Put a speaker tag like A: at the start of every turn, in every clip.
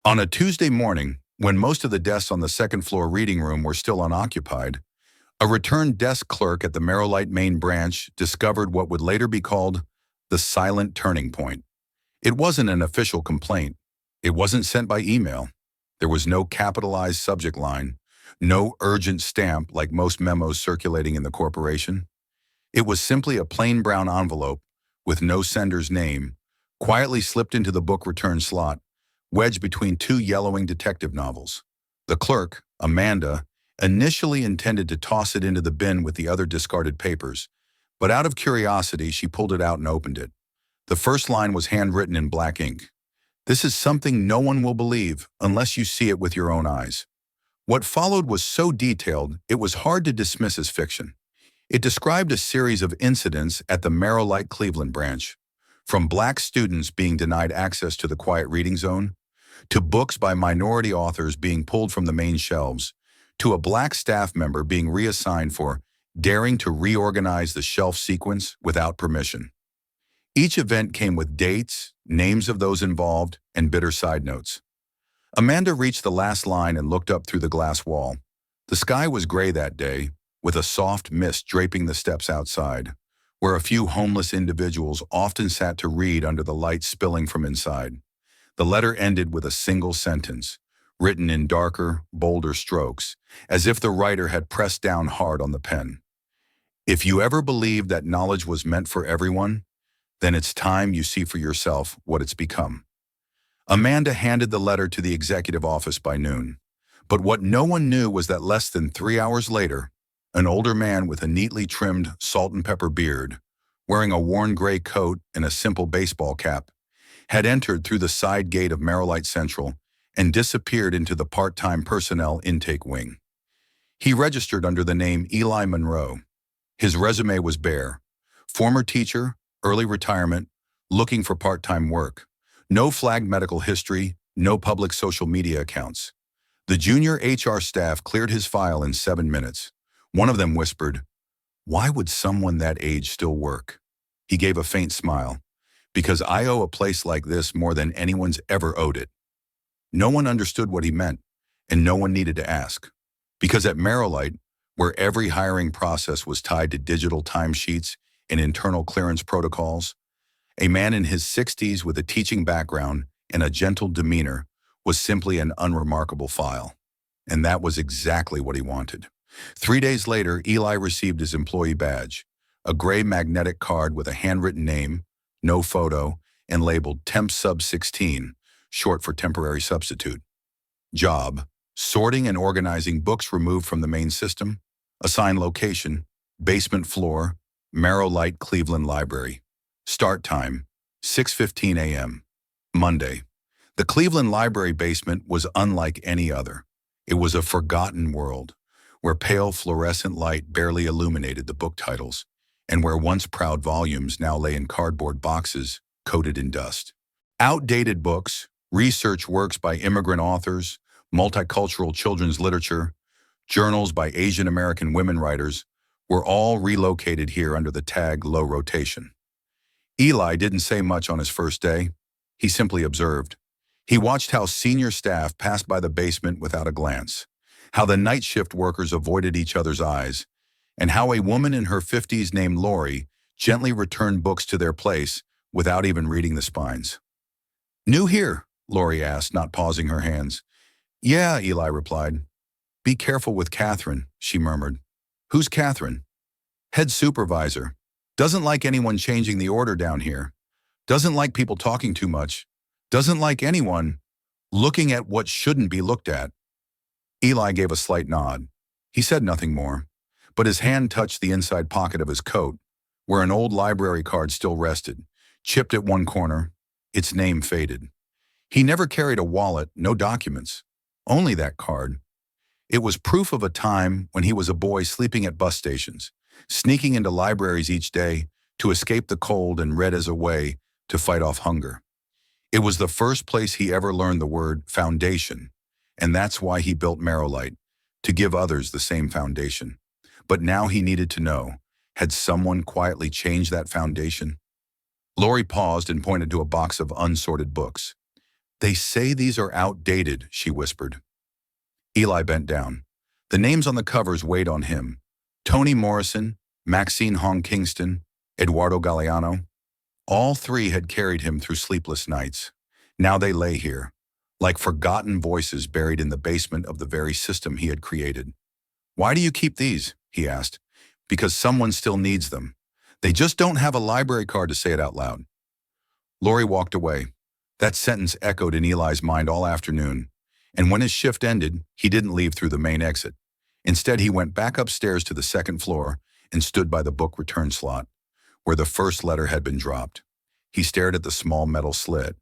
A: On a Tuesday morning, when most of the desks on the second floor reading room were still unoccupied, a returned desk clerk at the Merrillite main branch discovered what would later be called the silent turning point. It wasn't an official complaint. It wasn't sent by email. There was no capitalized subject line, no urgent stamp like most memos circulating in the corporation. It was simply a plain brown envelope with no sender's name, quietly slipped into the book return slot, wedged between two yellowing detective novels. The clerk, Amanda, initially intended to toss it into the bin with the other discarded papers, but out of curiosity, she pulled it out and opened it. The first line was handwritten in black ink. "This is something no one will believe unless you see it with your own eyes." What followed was so detailed, it was hard to dismiss as fiction. It described a series of incidents at the Merrillite Cleveland branch, from black students being denied access to the quiet reading zone, to books by minority authors being pulled from the main shelves, to a black staff member being reassigned for daring to reorganize the shelf sequence without permission. Each event came with dates, names of those involved, and bitter side notes. Amanda reached the last line and looked up through the glass wall. The sky was gray that day, with a soft mist draping the steps outside, where a few homeless individuals often sat to read under the light spilling from inside. The letter ended with a single sentence, written in darker, bolder strokes, as if the writer had pressed down hard on the pen. "If you ever believed that knowledge was meant for everyone, then it's time you see for yourself what it's become." Amanda handed the letter to the executive office by noon. But what no one knew was that less than 3 hours later, an older man with a neatly trimmed salt and pepper beard, wearing a worn gray coat and a simple baseball cap, had entered through the side gate of Merrillite Central and disappeared into the part-time personnel intake wing. He registered under the name Eli Monroe. His resume was bare. Former teacher, early retirement, looking for part-time work. No flagged medical history, no public social media accounts. The junior HR staff cleared his file in 7 minutes. One of them whispered, "Why would someone that age still work?" He gave a faint smile. "Because I owe a place like this more than anyone's ever owed it." No one understood what he meant, and no one needed to ask. Because at Merrillite, where every hiring process was tied to digital timesheets and internal clearance protocols, a man in his 60s with a teaching background and a gentle demeanor was simply an unremarkable file. And that was exactly what he wanted. 3 days later, Eli received his employee badge, a gray magnetic card with a handwritten name, no photo, and labeled Temp Sub 16, short for temporary substitute. Job: sorting and organizing books removed from the main system. Assigned location: basement floor, Merrillite Cleveland Library. Start time: 6:15 a.m. Monday. The Cleveland Library basement was unlike any other. It was a forgotten world, where pale fluorescent light barely illuminated the book titles, and where once proud volumes now lay in cardboard boxes coated in dust. Outdated books, research works by immigrant authors, multicultural children's literature, journals by Asian American women writers were all relocated here under the tag low rotation. Eli didn't say much on his first day. He simply observed. He watched how senior staff passed by the basement without a glance, how the night shift workers avoided each other's eyes, and how a woman in her 50s named Lori gently returned books to their place without even reading the spines. "New here?" Lori asked, not pausing her hands. "Yeah," Eli replied. "Be careful with Catherine," she murmured. "Who's Catherine?" "Head supervisor. Doesn't like anyone changing the order down here. Doesn't like people talking too much. Doesn't like anyone looking at what shouldn't be looked at." Eli gave a slight nod. He said nothing more, but his hand touched the inside pocket of his coat, where an old library card still rested, chipped at one corner, its name faded. He never carried a wallet, no documents, only that card. It was proof of a time when he was a boy sleeping at bus stations, sneaking into libraries each day to escape the cold and read as a way to fight off hunger. It was the first place he ever learned the word foundation, and that's why he built Merrillite, to give others the same foundation. But now he needed to know, had someone quietly changed that foundation? Lori paused and pointed to a box of unsorted books. They say these are outdated, she whispered. Eli bent down. The names on the covers weighed on him. Toni Morrison, Maxine Hong Kingston, Eduardo Galeano. All three had carried him through sleepless nights. Now they lay here, like forgotten voices buried in the basement of the very system he had created. Why do you keep these? He asked. Because someone still needs them. They just don't have a library card to say it out loud. Lori walked away. That sentence echoed in Eli's mind all afternoon, and when his shift ended, he didn't leave through the main exit. Instead, he went back upstairs to the second floor and stood by the book return slot, where the first letter had been dropped. He stared at the small metal slit,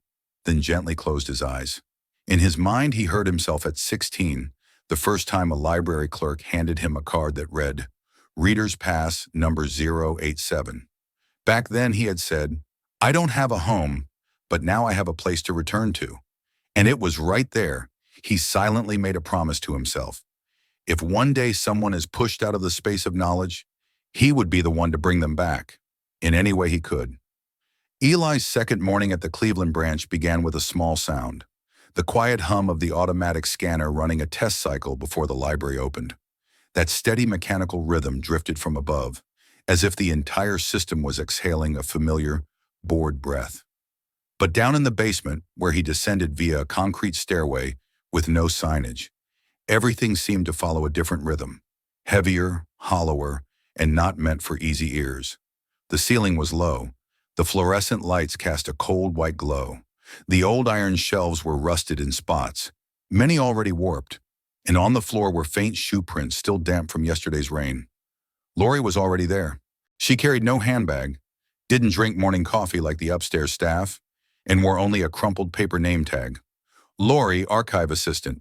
A: then gently closed his eyes. In his mind, he heard himself at 16, the first time a library clerk handed him a card that read, Reader's Pass number 087. Back then, he had said, I don't have a home, but now I have a place to return to. And it was right there. He silently made a promise to himself. If one day someone is pushed out of the space of knowledge, he would be the one to bring them back, in any way he could. Eli's second morning at the Cleveland branch began with a small sound, the quiet hum of the automatic scanner running a test cycle before the library opened. That steady mechanical rhythm drifted from above, as if the entire system was exhaling a familiar, bored breath. But down in the basement, where he descended via a concrete stairway with no signage, everything seemed to follow a different rhythm, heavier, hollower, and not meant for easy ears. The ceiling was low. The fluorescent lights cast a cold white glow. The old iron shelves were rusted in spots, many already warped, and on the floor were faint shoe prints still damp from yesterday's rain. Lori was already there. She carried no handbag, didn't drink morning coffee like the upstairs staff, and wore only a crumpled paper name tag. Lori, archive assistant.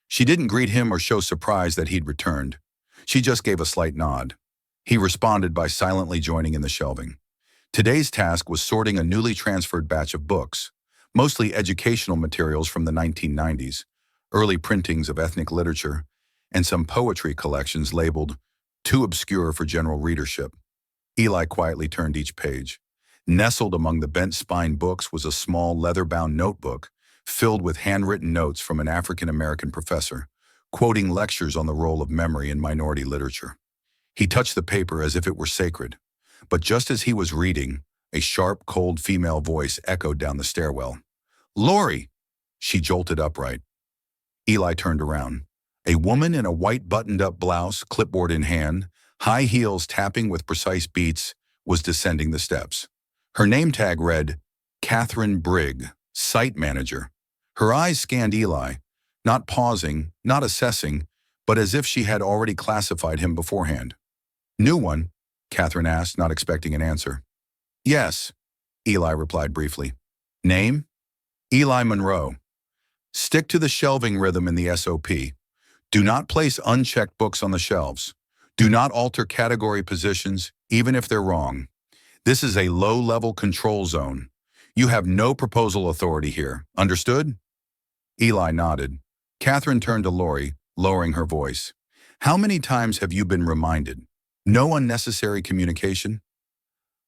A: She didn't greet him or show surprise that he'd returned. She just gave a slight nod. He responded by silently joining in the shelving. Today's task was sorting a newly transferred batch of books, mostly educational materials from the 1990s, early printings of ethnic literature, and some poetry collections labeled too obscure for general readership. Eli quietly turned each page. Nestled among the bent-spine books was a small leather-bound notebook filled with handwritten notes from an African-American professor, quoting lectures on the role of memory in minority literature. He touched the paper as if it were sacred, but just as he was reading, a sharp, cold female voice echoed down the stairwell. Lori! She jolted upright. Eli turned around. A woman in a white buttoned-up blouse, clipboard in hand, high heels tapping with precise beats, was descending the steps. Her name tag read, Catherine Brigg, Site Manager. Her eyes scanned Eli, not pausing, not assessing, but as if she had already classified him beforehand. New one? Catherine asked, not expecting an answer. Yes, Eli replied briefly. Name? Eli Monroe. Stick to the shelving rhythm in the SOP. Do not place unchecked books on the shelves. Do not alter category positions, even if they're wrong. This is a low-level control zone. You have no proposal authority here. Understood? Eli nodded. Catherine turned to Lori, lowering her voice. How many times have you been reminded? No unnecessary communication?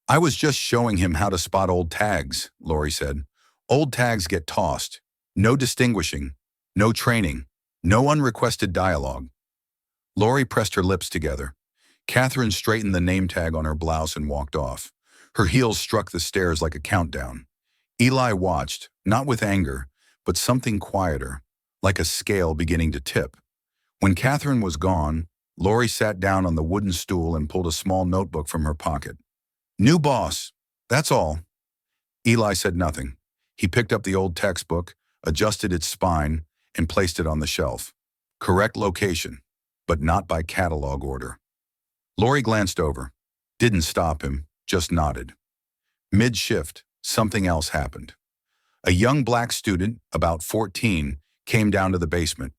A: I was just showing him how to spot old tags, Lori said. Old tags get tossed. No distinguishing. No training. No unrequested dialogue. Lori pressed her lips together. Catherine straightened the name tag on her blouse and walked off. Her heels struck the stairs like a countdown. Eli watched, not with anger, but something quieter, like a scale beginning to tip. When Catherine was gone, Lori sat down on the wooden stool and pulled a small notebook from her pocket. New boss, that's all. Eli said nothing. He picked up the old textbook, adjusted its spine, and placed it on the shelf. Correct location, but not by catalog order. Lori glanced over, didn't stop him, just nodded. Mid-shift, something else happened. A young black student, about 14, came down to the basement.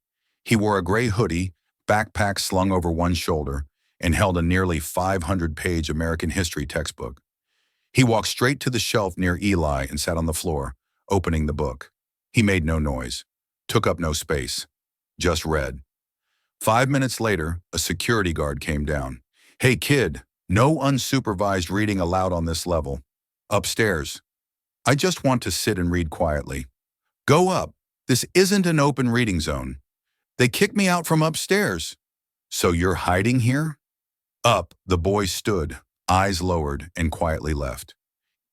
A: He wore a gray hoodie, backpack slung over one shoulder, and held a nearly 500-page American history textbook. He walked straight to the shelf near Eli and sat on the floor, opening the book. He made no noise, took up no space, just read. 5 minutes later, a security guard came down. Hey kid, no unsupervised reading allowed on this level. Upstairs. I just want to sit and read quietly. Go up. This isn't an open reading zone. They kicked me out from upstairs. So you're hiding here? Up, the boy stood, eyes lowered, and quietly left.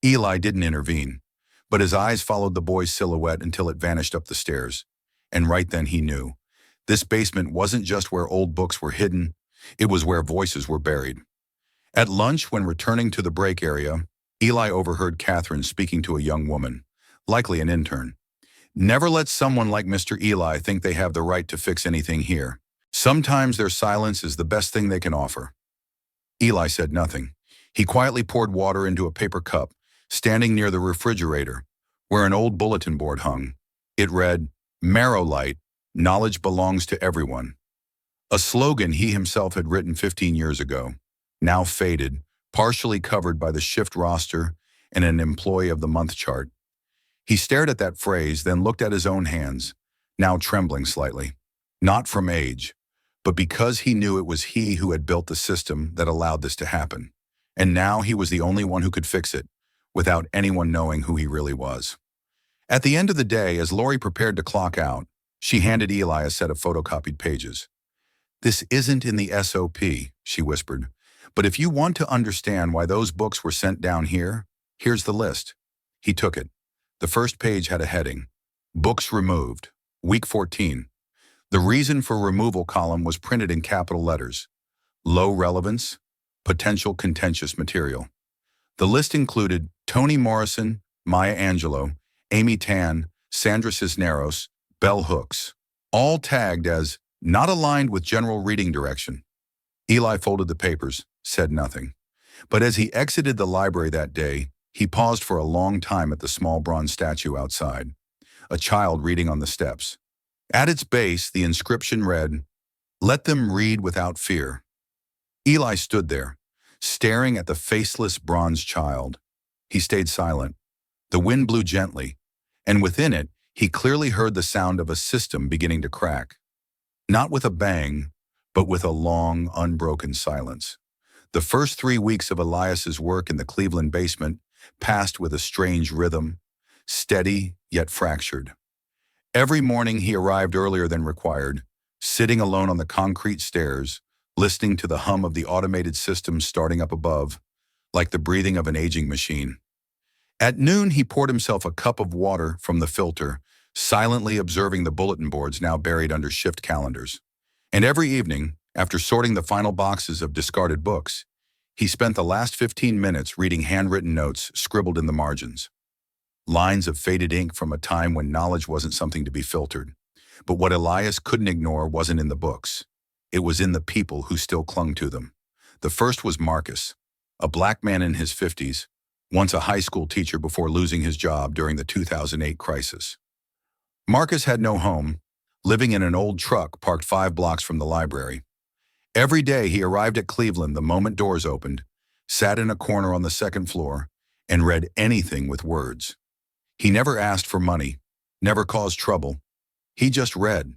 A: Eli didn't intervene, but his eyes followed the boy's silhouette until it vanished up the stairs. And right then he knew. This basement wasn't just where old books were hidden, it was where voices were buried. At lunch, when returning to the break area, Eli overheard Catherine speaking to a young woman, likely an intern. Never let someone like Mr. Eli think they have the right to fix anything here. Sometimes their silence is the best thing they can offer. Eli said nothing. He quietly poured water into a paper cup, standing near the refrigerator, where an old bulletin board hung. It read, "Marrow Light, knowledge belongs to everyone." A slogan he himself had written 15 years ago, now faded, partially covered by the shift roster and an employee of the month chart. He stared at that phrase, then looked at his own hands, now trembling slightly. Not from age, but because he knew it was he who had built the system that allowed this to happen. And now he was the only one who could fix it, without anyone knowing who he really was. At the end of the day, as Lori prepared to clock out, she handed Eli a set of photocopied pages. "This isn't in the SOP," she whispered, "but if you want to understand why those books were sent down here, here's the list." He took it. The first page had a heading, "Books Removed, Week 14. The reason for removal column was printed in capital letters. Low relevance, potential contentious material. The list included Toni Morrison, Maya Angelou, Amy Tan, Sandra Cisneros, Bell Hooks, all tagged as not aligned with general reading direction. Eli folded the papers, said nothing. But as he exited the library that day, he paused for a long time at the small bronze statue outside, a child reading on the steps. At its base, the inscription read, "Let them read without fear." Eli stood there, staring at the faceless bronze child. He stayed silent. The wind blew gently, and within it, he clearly heard the sound of a system beginning to crack. Not with a bang, but with a long, unbroken silence. The first 3 weeks of Elias's work in the Cleveland basement passed with a strange rhythm, steady yet fractured. Every morning he arrived earlier than required, sitting alone on the concrete stairs, listening to the hum of the automated systems starting up above, like the breathing of an aging machine. At noon, he poured himself a cup of water from the filter, silently observing the bulletin boards now buried under shift calendars. And every evening, after sorting the final boxes of discarded books, he spent the last 15 minutes reading handwritten notes scribbled in the margins. Lines of faded ink from a time when knowledge wasn't something to be filtered. But what Elias couldn't ignore wasn't in the books. It was in the people who still clung to them. The first was Marcus, a black man in his 50s, once a high school teacher before losing his job during the 2008 crisis. Marcus had no home, living in an old truck parked 5 blocks from the library. Every day he arrived at Cleveland the moment doors opened, sat in a corner on the second floor, and read anything with words. He never asked for money, never caused trouble. He just read.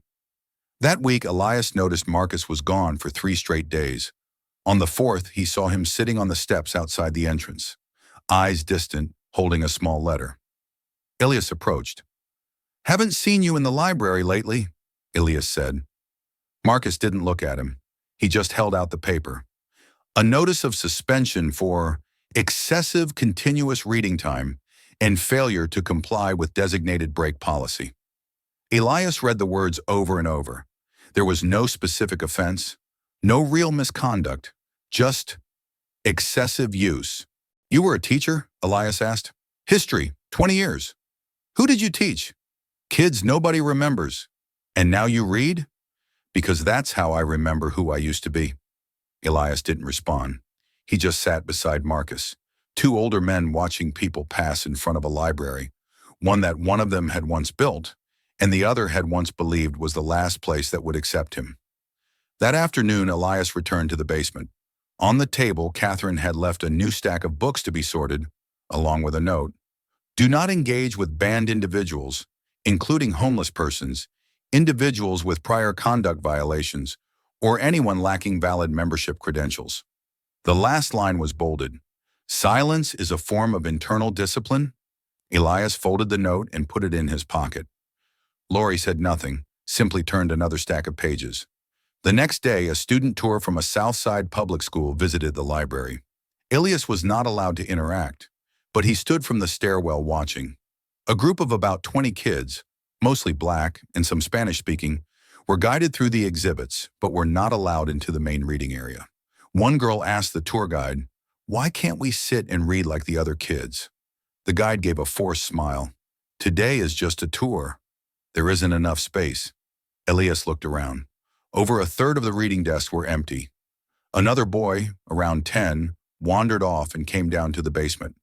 A: That week, Elias noticed Marcus was gone for 3 straight days. On the 4th, he saw him sitting on the steps outside the entrance, eyes distant, holding a small letter. Elias approached. "Haven't seen you in the library lately," Elias said. Marcus didn't look at him. He just held out the paper. A notice of suspension for excessive continuous reading time and failure to comply with designated break policy. Elias read the words over and over. There was no specific offense, no real misconduct, just excessive use. "You were a teacher?" Elias asked. "History, 20 years. Who did you teach?" "Kids nobody remembers." "And now you read?" "Because that's how I remember who I used to be." Elias didn't respond. He just sat beside Marcus, 2 older men watching people pass in front of a library, one that one of them had once built, and the other had once believed was the last place that would accept him. That afternoon, Elias returned to the basement. On the table, Catherine had left a new stack of books to be sorted, along with a note. "Do not engage with banned individuals, including homeless persons, individuals with prior conduct violations, or anyone lacking valid membership credentials." The last line was bolded. "Silence is a form of internal discipline." Elias folded the note and put it in his pocket. Lori said nothing, simply turned another stack of pages. The next day, a student tour from a Southside public school visited the library. Ilias was not allowed to interact, but he stood from the stairwell watching. A group of about 20 kids, mostly black and some Spanish-speaking, were guided through the exhibits, but were not allowed into the main reading area. One girl asked the tour guide, "Why can't we sit and read like the other kids?" The guide gave a forced smile. "Today is just a tour. There isn't enough space." Elias looked around. Over a third of the reading desks were empty. Another boy, around 10, wandered off and came down to the basement.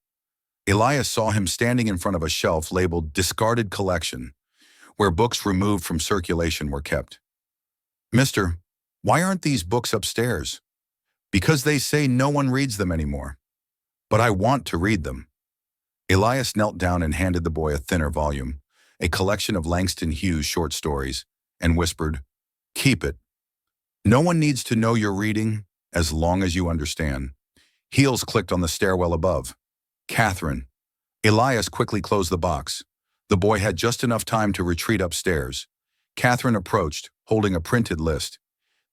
A: Elias saw him standing in front of a shelf labeled "Discarded Collection," where books removed from circulation were kept. "Mister, why aren't these books upstairs?" "Because they say no one reads them anymore." "But I want to read them." Elias knelt down and handed the boy a thinner volume, a collection of Langston Hughes short stories, and whispered, "Keep it. No one needs to know you're reading, as long as you understand." Heels clicked on the stairwell above. "Catherine." Elias quickly closed the box. The boy had just enough time to retreat upstairs. Catherine approached, holding a printed list.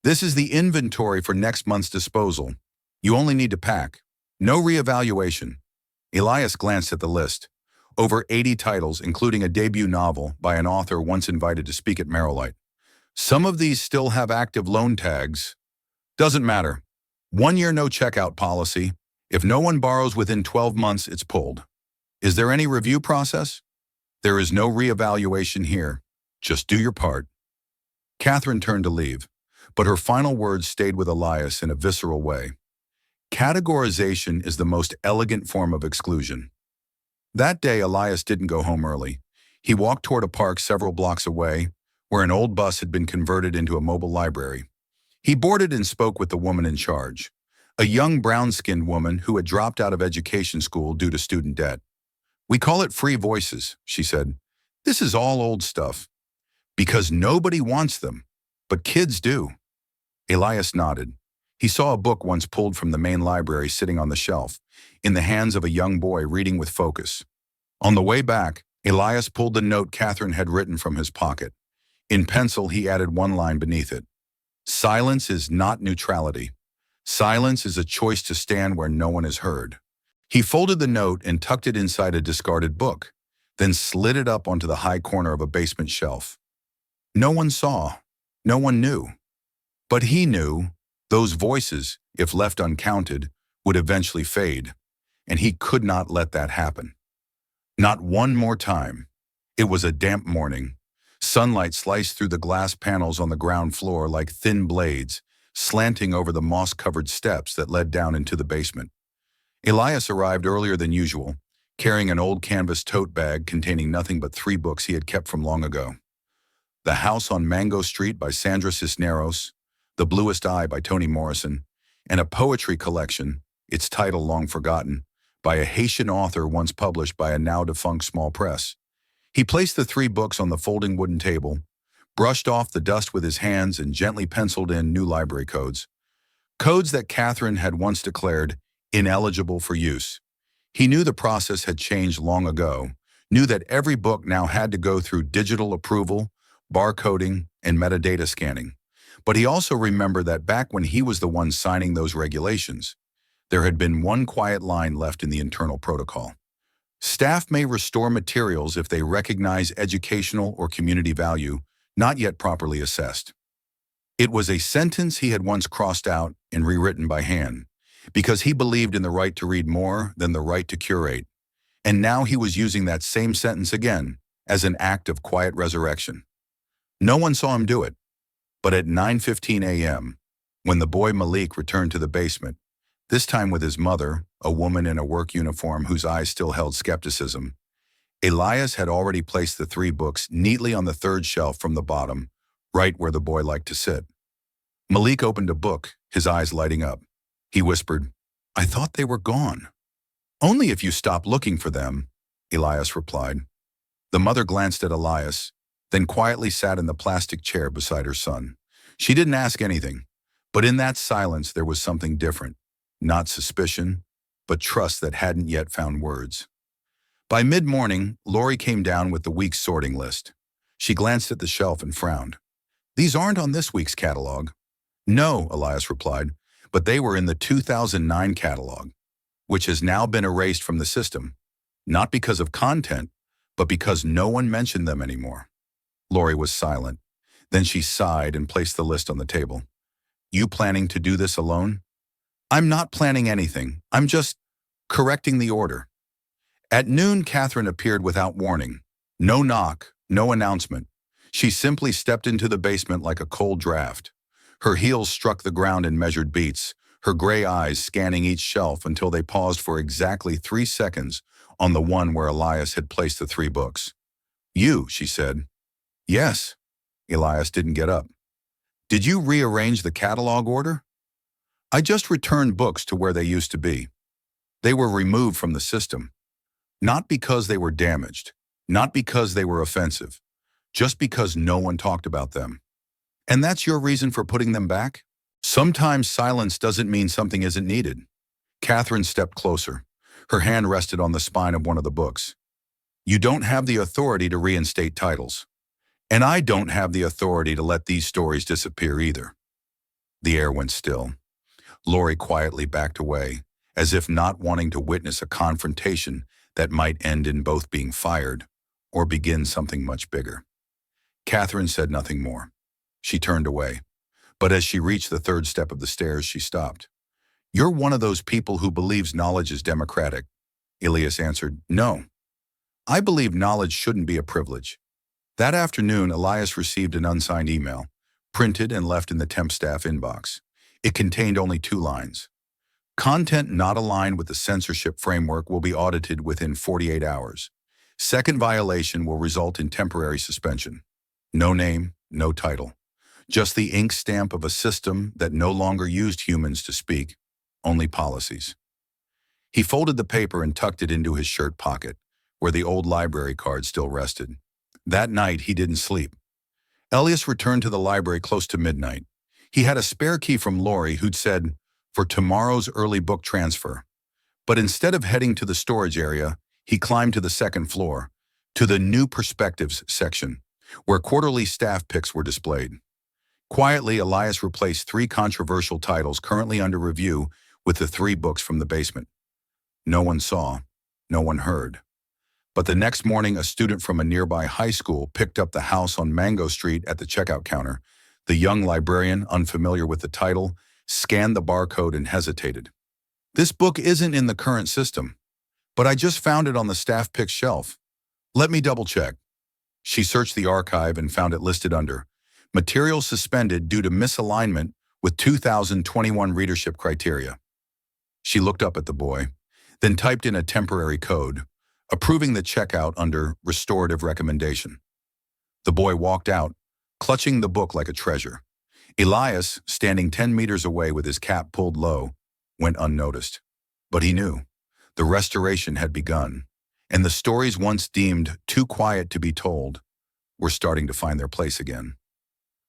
A: "This is the inventory for next month's disposal. You only need to pack. No reevaluation." Elias glanced at the list. Over 80 titles, including a debut novel by an author once invited to speak at Merrillite. "Some of these still have active loan tags." "Doesn't matter. 1 year no checkout policy. If no one borrows within 12 months, it's pulled." "Is there any review process?" "There is no reevaluation here. Just do your part." Catherine turned to leave, but her final words stayed with Elias in a visceral way. Categorization is the most elegant form of exclusion. That day, Elias didn't go home early. He walked toward a park several blocks away, where an old bus had been converted into a mobile library. He boarded and spoke with the woman in charge, a young brown-skinned woman who had dropped out of education school due to student debt. "We call it free voices," she said. "This is all old stuff. Because nobody wants them, but kids do." Elias nodded. He saw a book once pulled from the main library sitting on the shelf, in the hands of a young boy reading with focus. On the way back, Elias pulled the note Catherine had written from his pocket. In pencil, he added one line beneath it. "Silence is not neutrality. Silence is a choice to stand where no one is heard." He folded the note and tucked it inside a discarded book, then slid it up onto the high corner of a basement shelf. No one saw. No one knew. But he knew those voices, if left uncounted, would eventually fade, and he could not let that happen. Not one more time. It was a damp morning. Sunlight sliced through the glass panels on the ground floor like thin blades, slanting over the moss-covered steps that led down into the basement. Elias arrived earlier than usual, carrying an old canvas tote bag containing nothing but 3 books he had kept from long ago. The House on Mango Street by Sandra Cisneros, The Bluest Eye by Toni Morrison, and a poetry collection, its title long forgotten, by a Haitian author once published by a now-defunct small press. He placed the 3 books on the folding wooden table, brushed off the dust with his hands, and gently penciled in new library codes. Codes that Catherine had once declared ineligible for use. He knew the process had changed long ago, knew that every book now had to go through digital approval, barcoding, and metadata scanning. But he also remembered that back when he was the one signing those regulations, there had been one quiet line left in the internal protocol. Staff may restore materials if they recognize educational or community value not yet properly assessed. It was a sentence he had once crossed out and rewritten by hand, because he believed in the right to read more than the right to curate. And now he was using that same sentence again as an act of quiet resurrection. No one saw him do it. But at 9:15 a.m., when the boy Malik returned to the basement, this time with his mother, a woman in a work uniform whose eyes still held skepticism, Elias had already placed the 3 books neatly on the 3rd shelf from the bottom, right where the boy liked to sit. Malik opened a book, his eyes lighting up. He whispered, "I thought they were gone." "Only if you stop looking for them," Elias replied. The mother glanced at Elias, then quietly sat in the plastic chair beside her son. She didn't ask anything, but in that silence there was something different. Not suspicion, but trust that hadn't yet found words. By mid-morning, Lori came down with the week's sorting list. She glanced at the shelf and frowned. These aren't on this week's catalog. No, Elias replied, but they were in the 2009 catalog, which has now been erased from the system, not because of content, but because no one mentioned them anymore. Lori was silent. Then she sighed and placed the list on the table. You planning to do this alone? I'm not planning anything. I'm just correcting the order. At noon, Catherine appeared without warning. No knock, no announcement. She simply stepped into the basement like a cold draft. Her heels struck the ground in measured beats, her gray eyes scanning each shelf until they paused for exactly 3 seconds on the one where Elias had placed the 3 books. You, she said. Yes. Elias didn't get up. Did you rearrange the catalog order? I just returned books to where they used to be. They were removed from the system. Not because they were damaged, not because they were offensive, just because no one talked about them. And that's your reason for putting them back? Sometimes silence doesn't mean something isn't needed. Catherine stepped closer. Her hand rested on the spine of one of the books. You don't have the authority to reinstate titles. And I don't have the authority to let these stories disappear either. The air went still. Lori quietly backed away, as if not wanting to witness a confrontation that might end in both being fired or begin something much bigger. Catherine said nothing more. She turned away. But as she reached the 3rd step of the stairs, she stopped. You're one of those people who believes knowledge is democratic. Elias answered, No. I believe knowledge shouldn't be a privilege. That afternoon, Elias received an unsigned email, printed and left in the temp staff inbox. It contained only 2 lines. Content not aligned with the censorship framework will be audited within 48 hours. Second violation will result in temporary suspension. No name, no title. Just the ink stamp of a system that no longer used humans to speak, only policies. He folded the paper and tucked it into his shirt pocket, where the old library card still rested. That night, he didn't sleep. Elias returned to the library close to midnight. He had a spare key from Lori, who'd said, for tomorrow's early book transfer. But instead of heading to the storage area, he climbed to the 2nd floor, to the New Perspectives section, where quarterly staff picks were displayed. Quietly, Elias replaced 3 controversial titles currently under review with the 3 books from the basement. No one saw, no one heard. But the next morning, a student from a nearby high school picked up the house on Mango Street at the checkout counter. The young librarian, unfamiliar with the title, scanned the barcode and hesitated. This book isn't in the current system, but I just found it on the staff pick shelf. Let me double check. She searched the archive and found it listed under material suspended due to misalignment with 2021 readership criteria. She looked up at the boy, then typed in a temporary code, approving the checkout under restorative recommendation. The boy walked out, clutching the book like a treasure. Elias, standing 10 meters away with his cap pulled low, went unnoticed. But he knew. The restoration had begun, and the stories once deemed too quiet to be told were starting to find their place again.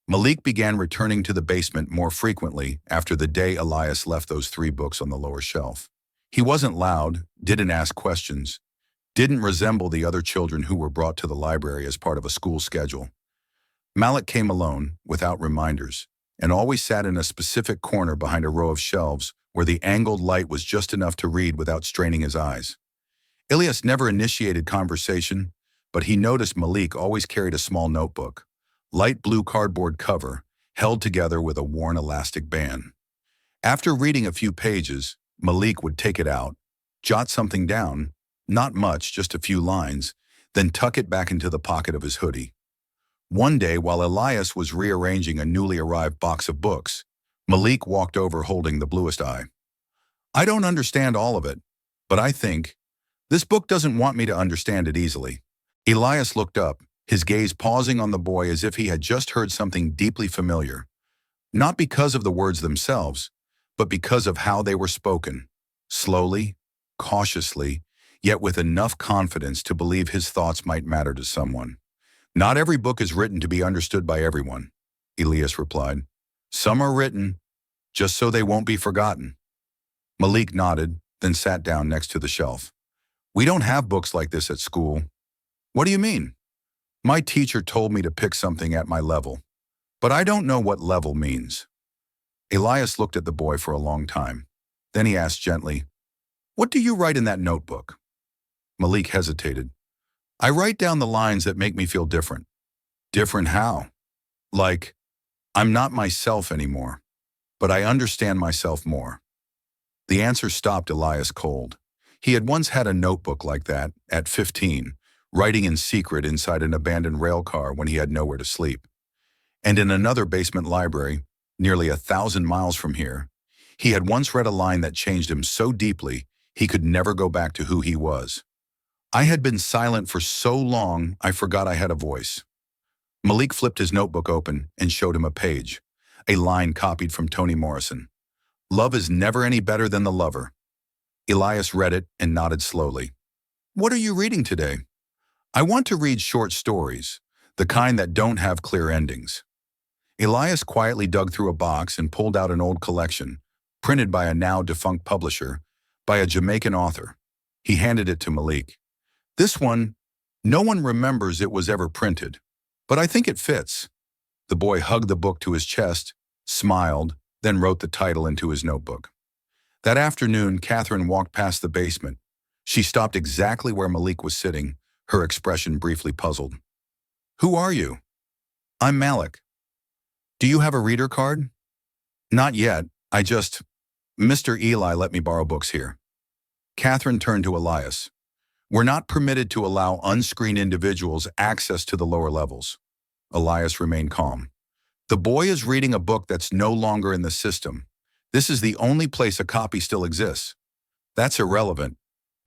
A: Malik began returning to the basement more frequently after the day Elias left those 3 books on the lower shelf. He wasn't loud, didn't ask questions, didn't resemble the other children who were brought to the library as part of a school schedule. Malik came alone, without reminders, and always sat in a specific corner behind a row of shelves where the angled light was just enough to read without straining his eyes. Elias never initiated conversation, but he noticed Malik always carried a small notebook, light blue cardboard cover, held together with a worn elastic band. After reading a few pages, Malik would take it out, jot something down, not much, just a few lines, then tuck it back into the pocket of his hoodie. One day, while Elias was rearranging a newly arrived box of books, Malik walked over holding the bluest eye. I don't understand all of it, but I think this book doesn't want me to understand it easily. Elias looked up, his gaze pausing on the boy as if he had just heard something deeply familiar. Not because of the words themselves, but because of how they were spoken, slowly, cautiously, yet with enough confidence to believe his thoughts might matter to someone. Not every book is written to be understood by everyone, Elias replied. Some are written just so they won't be forgotten. Malik nodded, then sat down next to the shelf. We don't have books like this at school. What do you mean? My teacher told me to pick something at my level, but I don't know what level means. Elias looked at the boy for a long time. Then he asked gently, "What do you write in that notebook?" Malik hesitated. "I write down the lines that make me feel different." "Different how?" "Like, I'm not myself anymore, but I understand myself more." The answer stopped Elias cold. He had once had a notebook like that, at 15, writing in secret inside an abandoned rail car when he had nowhere to sleep. And in another basement library, nearly 1,000 miles from here, he had once read a line that changed him so deeply he could never go back to who he was. "I had been silent for so long I forgot I had a voice." Malik flipped his notebook open and showed him a page, a line copied from Toni Morrison. "Love is never any better than the lover." Elias read it and nodded slowly. "What are you reading today?" "I want to read short stories, the kind that don't have clear endings." Elias quietly dug through a box and pulled out an old collection, printed by a now-defunct publisher, by a Jamaican author. He handed it to Malik. "This one, no one remembers it was ever printed, but I think it fits." The boy hugged the book to his chest, smiled, then wrote the title into his notebook. That afternoon, Catherine walked past the basement. She stopped exactly where Malik was sitting, her expression briefly puzzled. "Who are you?" "I'm Malik." "Do you have a reader card?" "Not yet. Mr. Eli let me borrow books here." Catherine turned to Elias. "We're not permitted to allow unscreened individuals access to the lower levels." Elias remained calm. "The boy is reading a book that's no longer in the system. This is the only place a copy still exists." "That's irrelevant.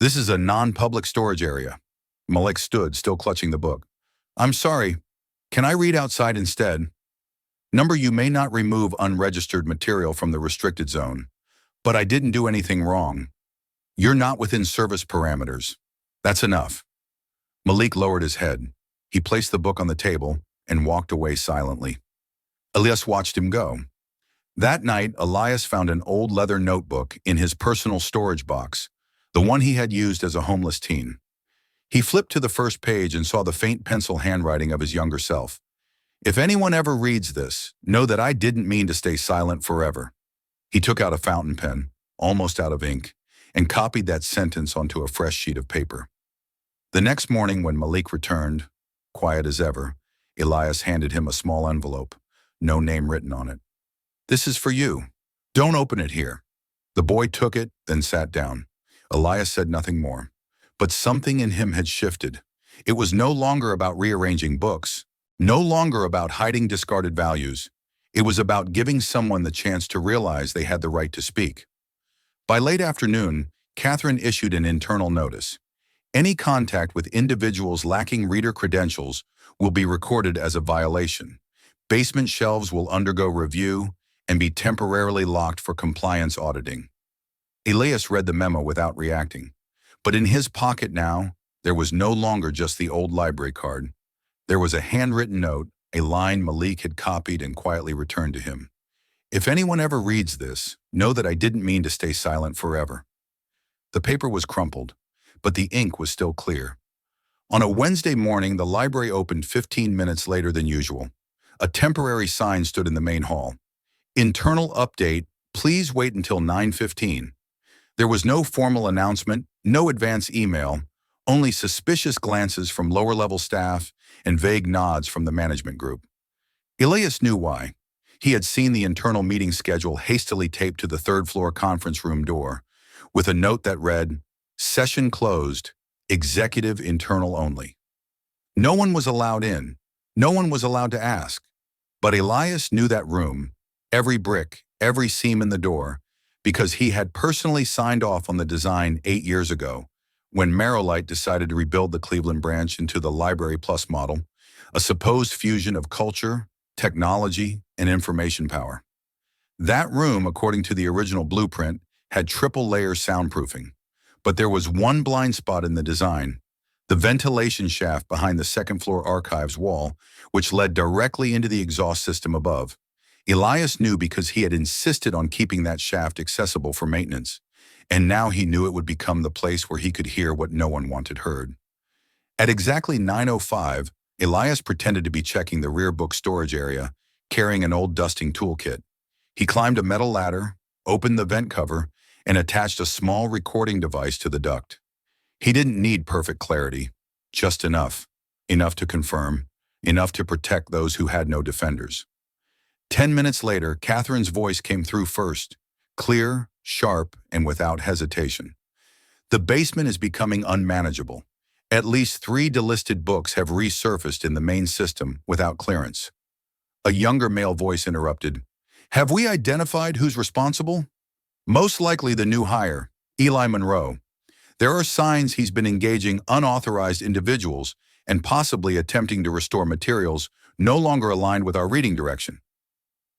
A: This is a non-public storage area." Malik stood, still clutching the book. "I'm sorry. Can I read outside instead?" "Number, you may not remove unregistered material from the restricted zone, but I didn't do anything wrong. You're not within service parameters. That's enough." Malik lowered his head. He placed the book on the table and walked away silently. Elias watched him go. That night, Elias found an old leather notebook in his personal storage box, the one he had used as a homeless teen. He flipped to the first page and saw the faint pencil handwriting of his younger self. "If anyone ever reads this, know that I didn't mean to stay silent forever." He took out a fountain pen, almost out of ink, and copied that sentence onto a fresh sheet of paper. The next morning when Malik returned, quiet as ever, Elias handed him a small envelope, no name written on it. "This is for you. Don't open it here." The boy took it, then sat down. Elias said nothing more. But something in him had shifted. It was no longer about rearranging books, no longer about hiding discarded values. It was about giving someone the chance to realize they had the right to speak. By late afternoon, Catherine issued an internal notice. Any contact with individuals lacking reader credentials will be recorded as a violation. Basement shelves will undergo review and be temporarily locked for compliance auditing. Elias read the memo without reacting. But in his pocket now, there was no longer just the old library card. There was a handwritten note, a line Malik had copied and quietly returned to him. "If anyone ever reads this, know that I didn't mean to stay silent forever." The paper was crumpled, but the ink was still clear. On a Wednesday morning, the library opened 15 minutes later than usual. A temporary sign stood in the main hall. "Internal update, please wait until 9:15. There was no formal announcement, no advance email, only suspicious glances from lower-level staff and vague nods from the management group. Elias knew why. He had seen the internal meeting schedule hastily taped to the third-floor conference room door, with a note that read, "Session closed, executive internal only." No one was allowed in. No one was allowed to ask. But Elias knew that room, every brick, every seam in the door, because he had personally signed off on the design 8 years ago, when Merrillite decided to rebuild the Cleveland branch into the Library Plus model, a supposed fusion of culture, technology, and information power. That room, according to the original blueprint, had triple-layer soundproofing. But there was one blind spot in the design: the ventilation shaft behind the second-floor archives wall, which led directly into the exhaust system above. Elias knew because he had insisted on keeping that shaft accessible for maintenance, and now he knew it would become the place where he could hear what no one wanted heard. At exactly 9:05, Elias pretended to be checking the rear book storage area, carrying an old dusting toolkit. He climbed a metal ladder, opened the vent cover, and attached a small recording device to the duct. He didn't need perfect clarity, just enough. Enough to confirm, enough to protect those who had no defenders. 10 minutes later, Catherine's voice came through first, clear, sharp, and without hesitation. The basement is becoming unmanageable. At least 3 delisted books have resurfaced in the main system without clearance. A younger male voice interrupted. Have we identified who's responsible? Most likely the new hire, Eli Monroe. There are signs he's been engaging unauthorized individuals and possibly attempting to restore materials no longer aligned with our reading direction.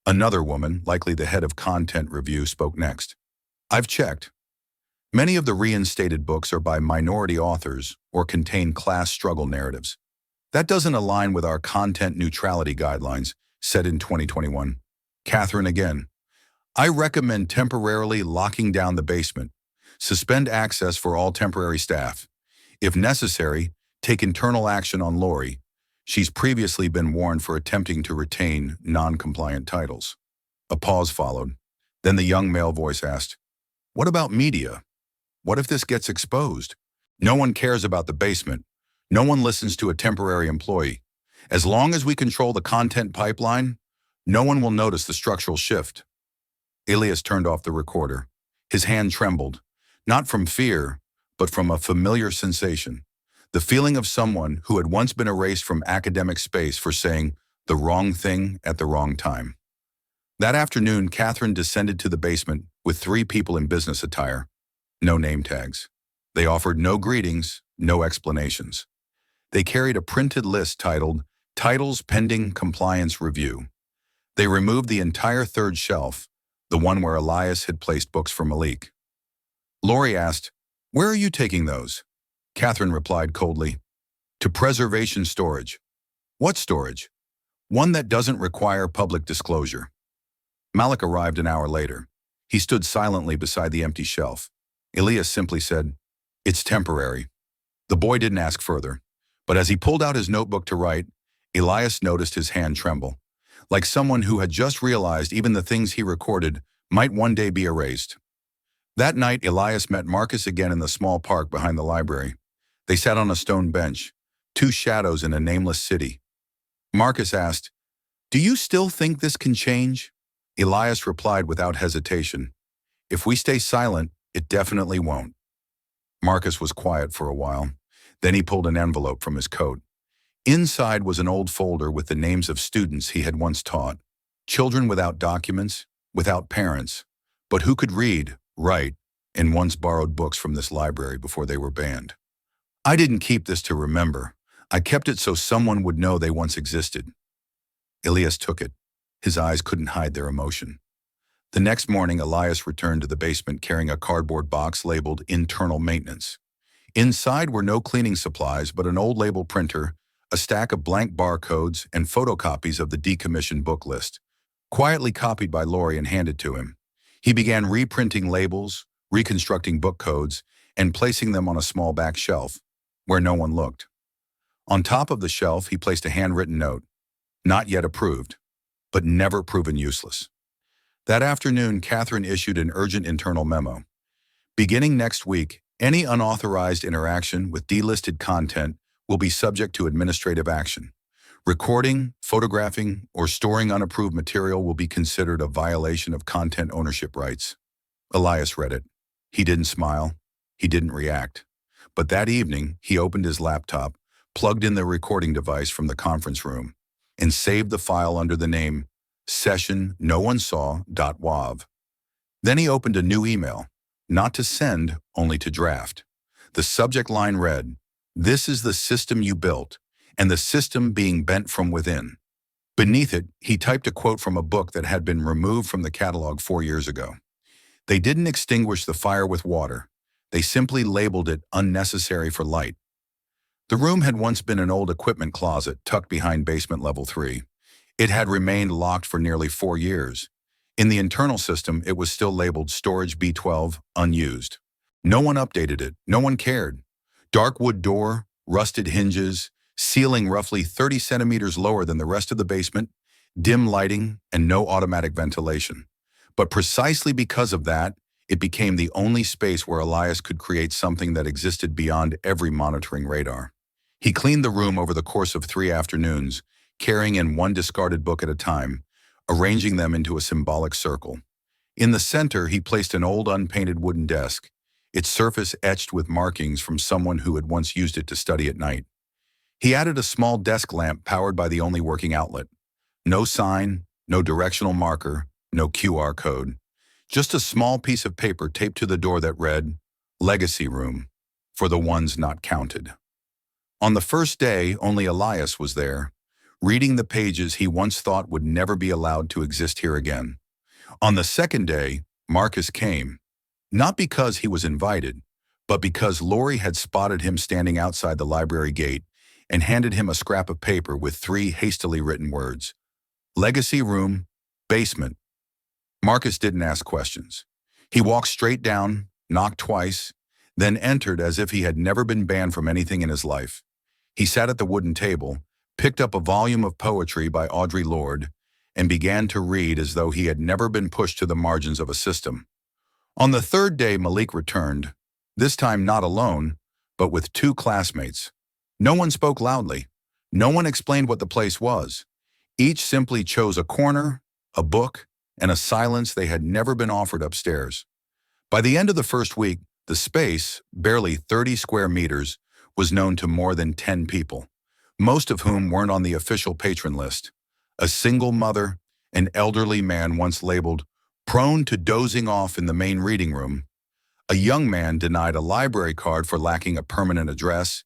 A: Another woman, likely the head of content review, spoke next. I've checked. Many of the reinstated books are by minority authors or contain class struggle narratives. That doesn't align with our content neutrality guidelines set in 2021. Catherine again. I recommend temporarily locking down the basement. Suspend access for all temporary staff. If necessary, take internal action on Lori. She's previously been warned for attempting to retain non-compliant titles. A pause followed. Then the young male voice asked, what about media? What if this gets exposed? No one cares about the basement. No one listens to a temporary employee. As long as we control the content pipeline, no one will notice the structural shift. Elias turned off the recorder. His hand trembled, not from fear, but from a familiar sensation. The feeling of someone who had once been erased from academic space for saying the wrong thing at the wrong time. That afternoon, Catherine descended to the basement with 3 people in business attire. No name tags. They offered no greetings, no explanations. They carried a printed list titled Titles Pending Compliance Review. They removed the entire 3rd shelf, the one where Elias had placed books for Malik. Lori asked, where are you taking those? Catherine replied coldly, to preservation storage. What storage? One that doesn't require public disclosure. Malik arrived an hour later. He stood silently beside the empty shelf. Elias simply said, it's temporary. The boy didn't ask further, but as he pulled out his notebook to write, Elias noticed his hand tremble, like someone who had just realized even the things he recorded might one day be erased. That night, Elias met Marcus again in the small park behind the library. They sat on a stone bench, 2 shadows in a nameless city. Marcus asked, do you still think this can change? Elias replied without hesitation, if we stay silent, it definitely won't. Marcus was quiet for a while. Then he pulled an envelope from his coat. Inside was an old folder with the names of students he had once taught. Children without documents, without parents, but who could read, write, and once borrowed books from this library before they were banned. I didn't keep this to remember. I kept it so someone would know they once existed. Elias took it. His eyes couldn't hide their emotion. The next morning, Elias returned to the basement carrying a cardboard box labeled Internal Maintenance. Inside were no cleaning supplies, but an old label printer, a stack of blank barcodes, and photocopies of the decommissioned book list, quietly copied by Lori and handed to him. He began reprinting labels, reconstructing book codes, and placing them on a small back shelf, where no one looked. On top of the shelf, he placed a handwritten note, not yet approved, but never proven useless. That afternoon, Catherine issued an urgent internal memo. Beginning next week, any unauthorized interaction with delisted content will be subject to administrative action. Recording, photographing, or storing unapproved material will be considered a violation of content ownership rights. Elias read it. He didn't smile. He didn't react. But that evening, he opened his laptop, plugged in the recording device from the conference room, and saved the file under the name session-no-one-saw.wav. Then he opened a new email, not to send, only to draft. The subject line read, "This is the system you built, and the system being bent from within." Beneath it, he typed a quote from a book that had been removed from the catalog 4 years ago. They didn't extinguish the fire with water. They simply labeled it unnecessary for light. The room had once been an old equipment closet tucked behind basement level 3. It had remained locked for nearly 4 years. In the internal system, it was still labeled Storage B12, unused. No one updated it. No one cared. Dark wood door, rusted hinges, ceiling roughly 30 centimeters lower than the rest of the basement, dim lighting, and no automatic ventilation. But precisely because of that, it became the only space where Elias could create something that existed beyond every monitoring radar. He cleaned the room over the course of 3 afternoons, carrying in one discarded book at a time, arranging them into a symbolic circle. In the center, he placed an old unpainted wooden desk, its surface etched with markings from someone who had once used it to study at night. He added a small desk lamp powered by the only working outlet. No sign, no directional marker, no QR code. Just a small piece of paper taped to the door that read, "Legacy Room, for the ones not counted." On the first day, only Elias was there, reading the pages he once thought would never be allowed to exist here again. On the second day, Marcus came, not because he was invited, but because Lori had spotted him standing outside the library gate and handed him a scrap of paper with 3 hastily written words. Legacy Room, Basement. Marcus didn't ask questions. He walked straight down, knocked twice, then entered as if he had never been banned from anything in his life. He sat at the wooden table, picked up a volume of poetry by Audre Lorde, and began to read as though he had never been pushed to the margins of a system. On the third day, Malik returned, this time not alone, but with 2 classmates. No one spoke loudly. No one explained what the place was. Each simply chose a corner, a book, and a silence they had never been offered upstairs. By the end of the first week, the space, barely 30 square meters, was known to more than 10 people, most of whom weren't on the official patron list. A single mother, an elderly man once labeled prone to dozing off in the main reading room, a young man denied a library card for lacking a permanent address,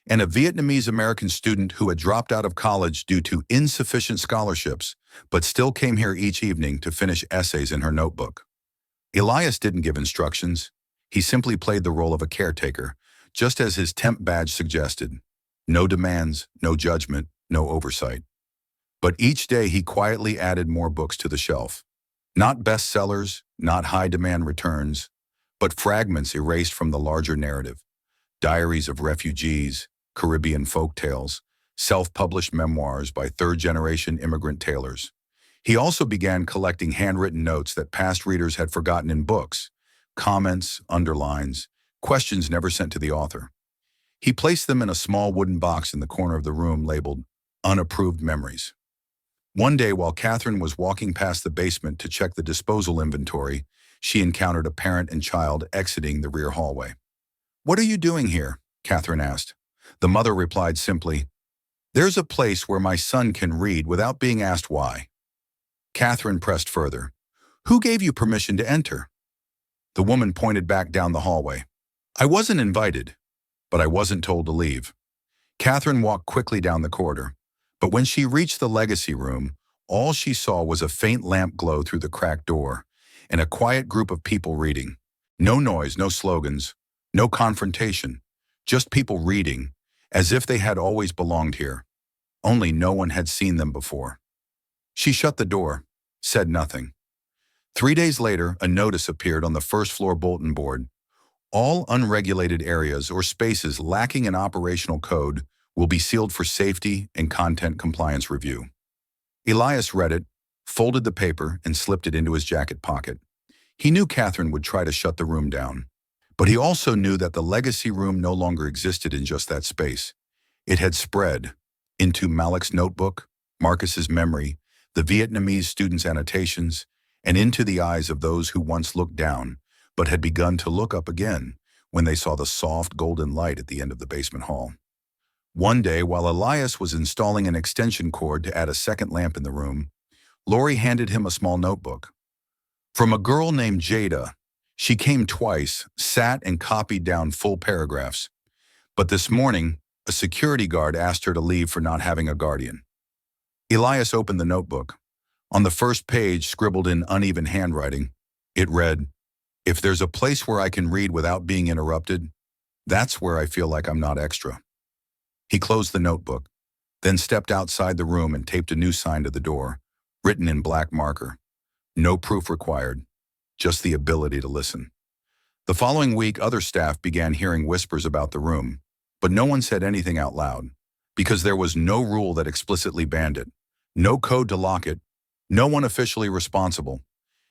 A: and a Vietnamese-American student who had dropped out of college due to insufficient scholarships, but still came here each evening to finish essays in her notebook. Elias didn't give instructions. He simply played the role of a caretaker, just as his temp badge suggested. No demands, no judgment, no oversight. But each day he quietly added more books to the shelf. Not bestsellers, not high-demand returns, but fragments erased from the larger narrative. Diaries of refugees, Caribbean folktales, self-published memoirs by third-generation immigrant tailors. He also began collecting handwritten notes that past readers had forgotten in books, comments, underlines, questions never sent to the author. He placed them in a small wooden box in the corner of the room labeled Unapproved Memories. One day, while Catherine was walking past the basement to check the disposal inventory, she encountered a parent and child exiting the rear hallway. "What are you doing here?" Catherine asked. The mother replied simply, "There's a place where my son can read without being asked why." Catherine pressed further. "Who gave you permission to enter?" The woman pointed back down the hallway. "I wasn't invited, but I wasn't told to leave." Catherine walked quickly down the corridor, but when she reached the legacy room, all she saw was a faint lamp glow through the cracked door and a quiet group of people reading. No noise, no slogans, no confrontation, just people reading, as if they had always belonged here. Only no one had seen them before. She shut the door, said nothing. 3 days later, a notice appeared on the first-floor bulletin board. All unregulated areas or spaces lacking an operational code will be sealed for safety and content compliance review. Elias read it, folded the paper, and slipped it into his jacket pocket. He knew Catherine would try to shut the room down, but he also knew that the legacy room no longer existed in just that space. It had spread into Malik's notebook, Marcus's memory, the Vietnamese students' annotations, and into the eyes of those who once looked down, but had begun to look up again when they saw the soft golden light at the end of the basement hall. One day, while Elias was installing an extension cord to add a second lamp in the room, Lori handed him a small notebook. From a girl named Jada, she came twice, sat and copied down full paragraphs. But this morning, a security guard asked her to leave for not having a guardian. Elias opened the notebook. On the first page, scribbled in uneven handwriting, it read, "If there's a place where I can read without being interrupted, that's where I feel like I'm not extra." He closed the notebook, then stepped outside the room and taped a new sign to the door, written in black marker. No proof required, just the ability to listen. The following week, other staff began hearing whispers about the room, but no one said anything out loud. because there was no rule that explicitly banned it, no code to lock it, no one officially responsible,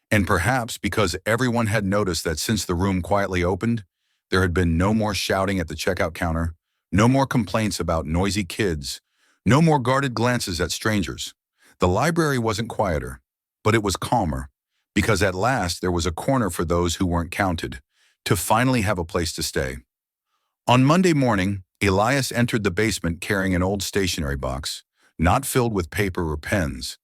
A: and perhaps because everyone had noticed that since the room quietly opened, there had been no more shouting at the checkout counter, no more complaints about noisy kids, no more guarded glances at strangers. The library wasn't quieter, but it was calmer, because at last there was a corner for those who weren't counted, to finally have a place to stay. On Monday morning, Elias entered the basement carrying an old stationery box, not filled with paper or pens,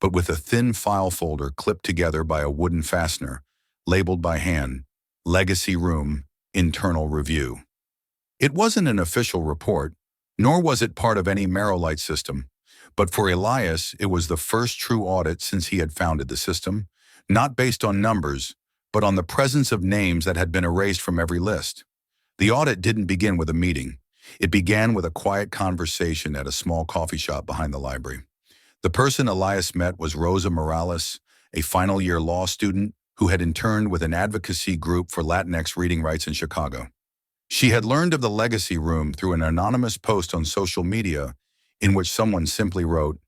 A: but with a thin file folder clipped together by a wooden fastener, labeled by hand, Legacy Room, Internal Review. It wasn't an official report, nor was it part of any Merrillite system, but for Elias, it was the first true audit since he had founded the system, not based on numbers, but on the presence of names that had been erased from every list. The audit didn't begin with a meeting. It began with a quiet conversation at a small coffee shop behind the library. The person Elias met was Rosa Morales, a final-year law student who had interned with an advocacy group for Latinx reading rights in Chicago. She had learned of the Legacy Room through an anonymous post on social media in which someone simply wrote,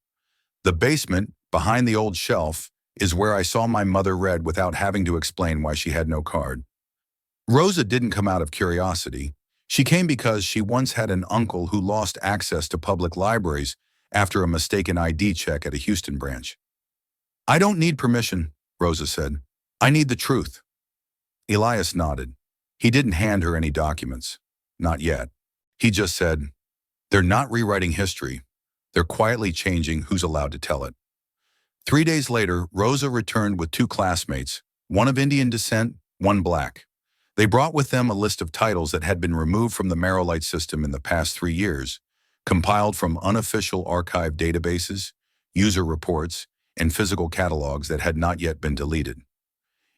A: "The basement, behind the old shelf, is where I saw my mother read without having to explain why she had no card." Rosa didn't come out of curiosity. She came because she once had an uncle who lost access to public libraries after a mistaken ID check at a Houston branch. "I don't need permission," Rosa said. "I need the truth." Elias nodded. He didn't hand her any documents. Not yet. He just said, "They're not rewriting history. They're quietly changing who's allowed to tell it." 3 days later, Rosa returned with two classmates, one of Indian descent, one black. They brought with them a list of titles that had been removed from the Merrillite system in the past 3 years, compiled from unofficial archived databases, user reports, and physical catalogs that had not yet been deleted.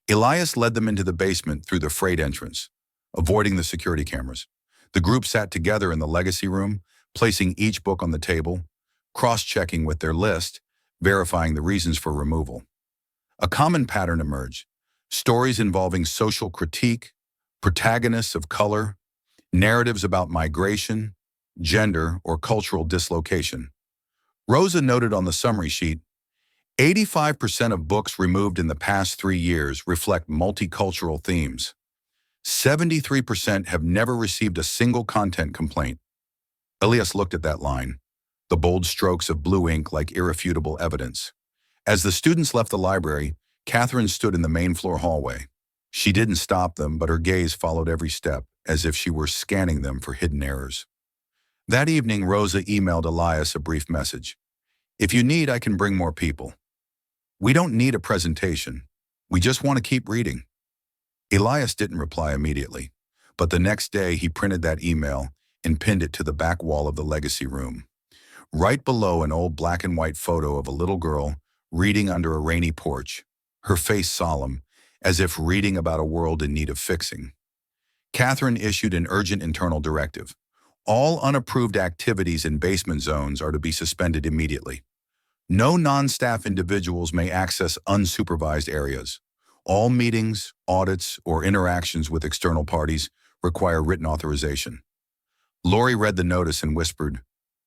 A: Elias led them into the basement through the freight entrance, avoiding the security cameras. The group sat together in the legacy room, placing each book on the table, cross-checking with their list, verifying the reasons for removal. A common pattern emerged: stories involving social critique, protagonists of color, narratives about migration, gender, or cultural dislocation. Rosa noted on the summary sheet, 85% of books removed in the past 3 years reflect multicultural themes. 73% have never received a single content complaint. Elias looked at that line, the bold strokes of blue ink like irrefutable evidence. As the students left the library, Catherine stood in the main floor hallway. She didn't stop them, but her gaze followed every step, as if she were scanning them for hidden errors. That evening, Rosa emailed Elias a brief message. "If you need, I can bring more people. We don't need a presentation. We just want to keep reading." Elias didn't reply immediately, but the next day he printed that email and pinned it to the back wall of the legacy room. Right below an old black and white photo of a little girl reading under a rainy porch, her face solemn, as if reading about a world in need of fixing. Catherine issued an urgent internal directive. All unapproved activities in basement zones are to be suspended immediately. No non-staff individuals may access unsupervised areas. All meetings, audits, or interactions with external parties require written authorization. Lori read the notice and whispered,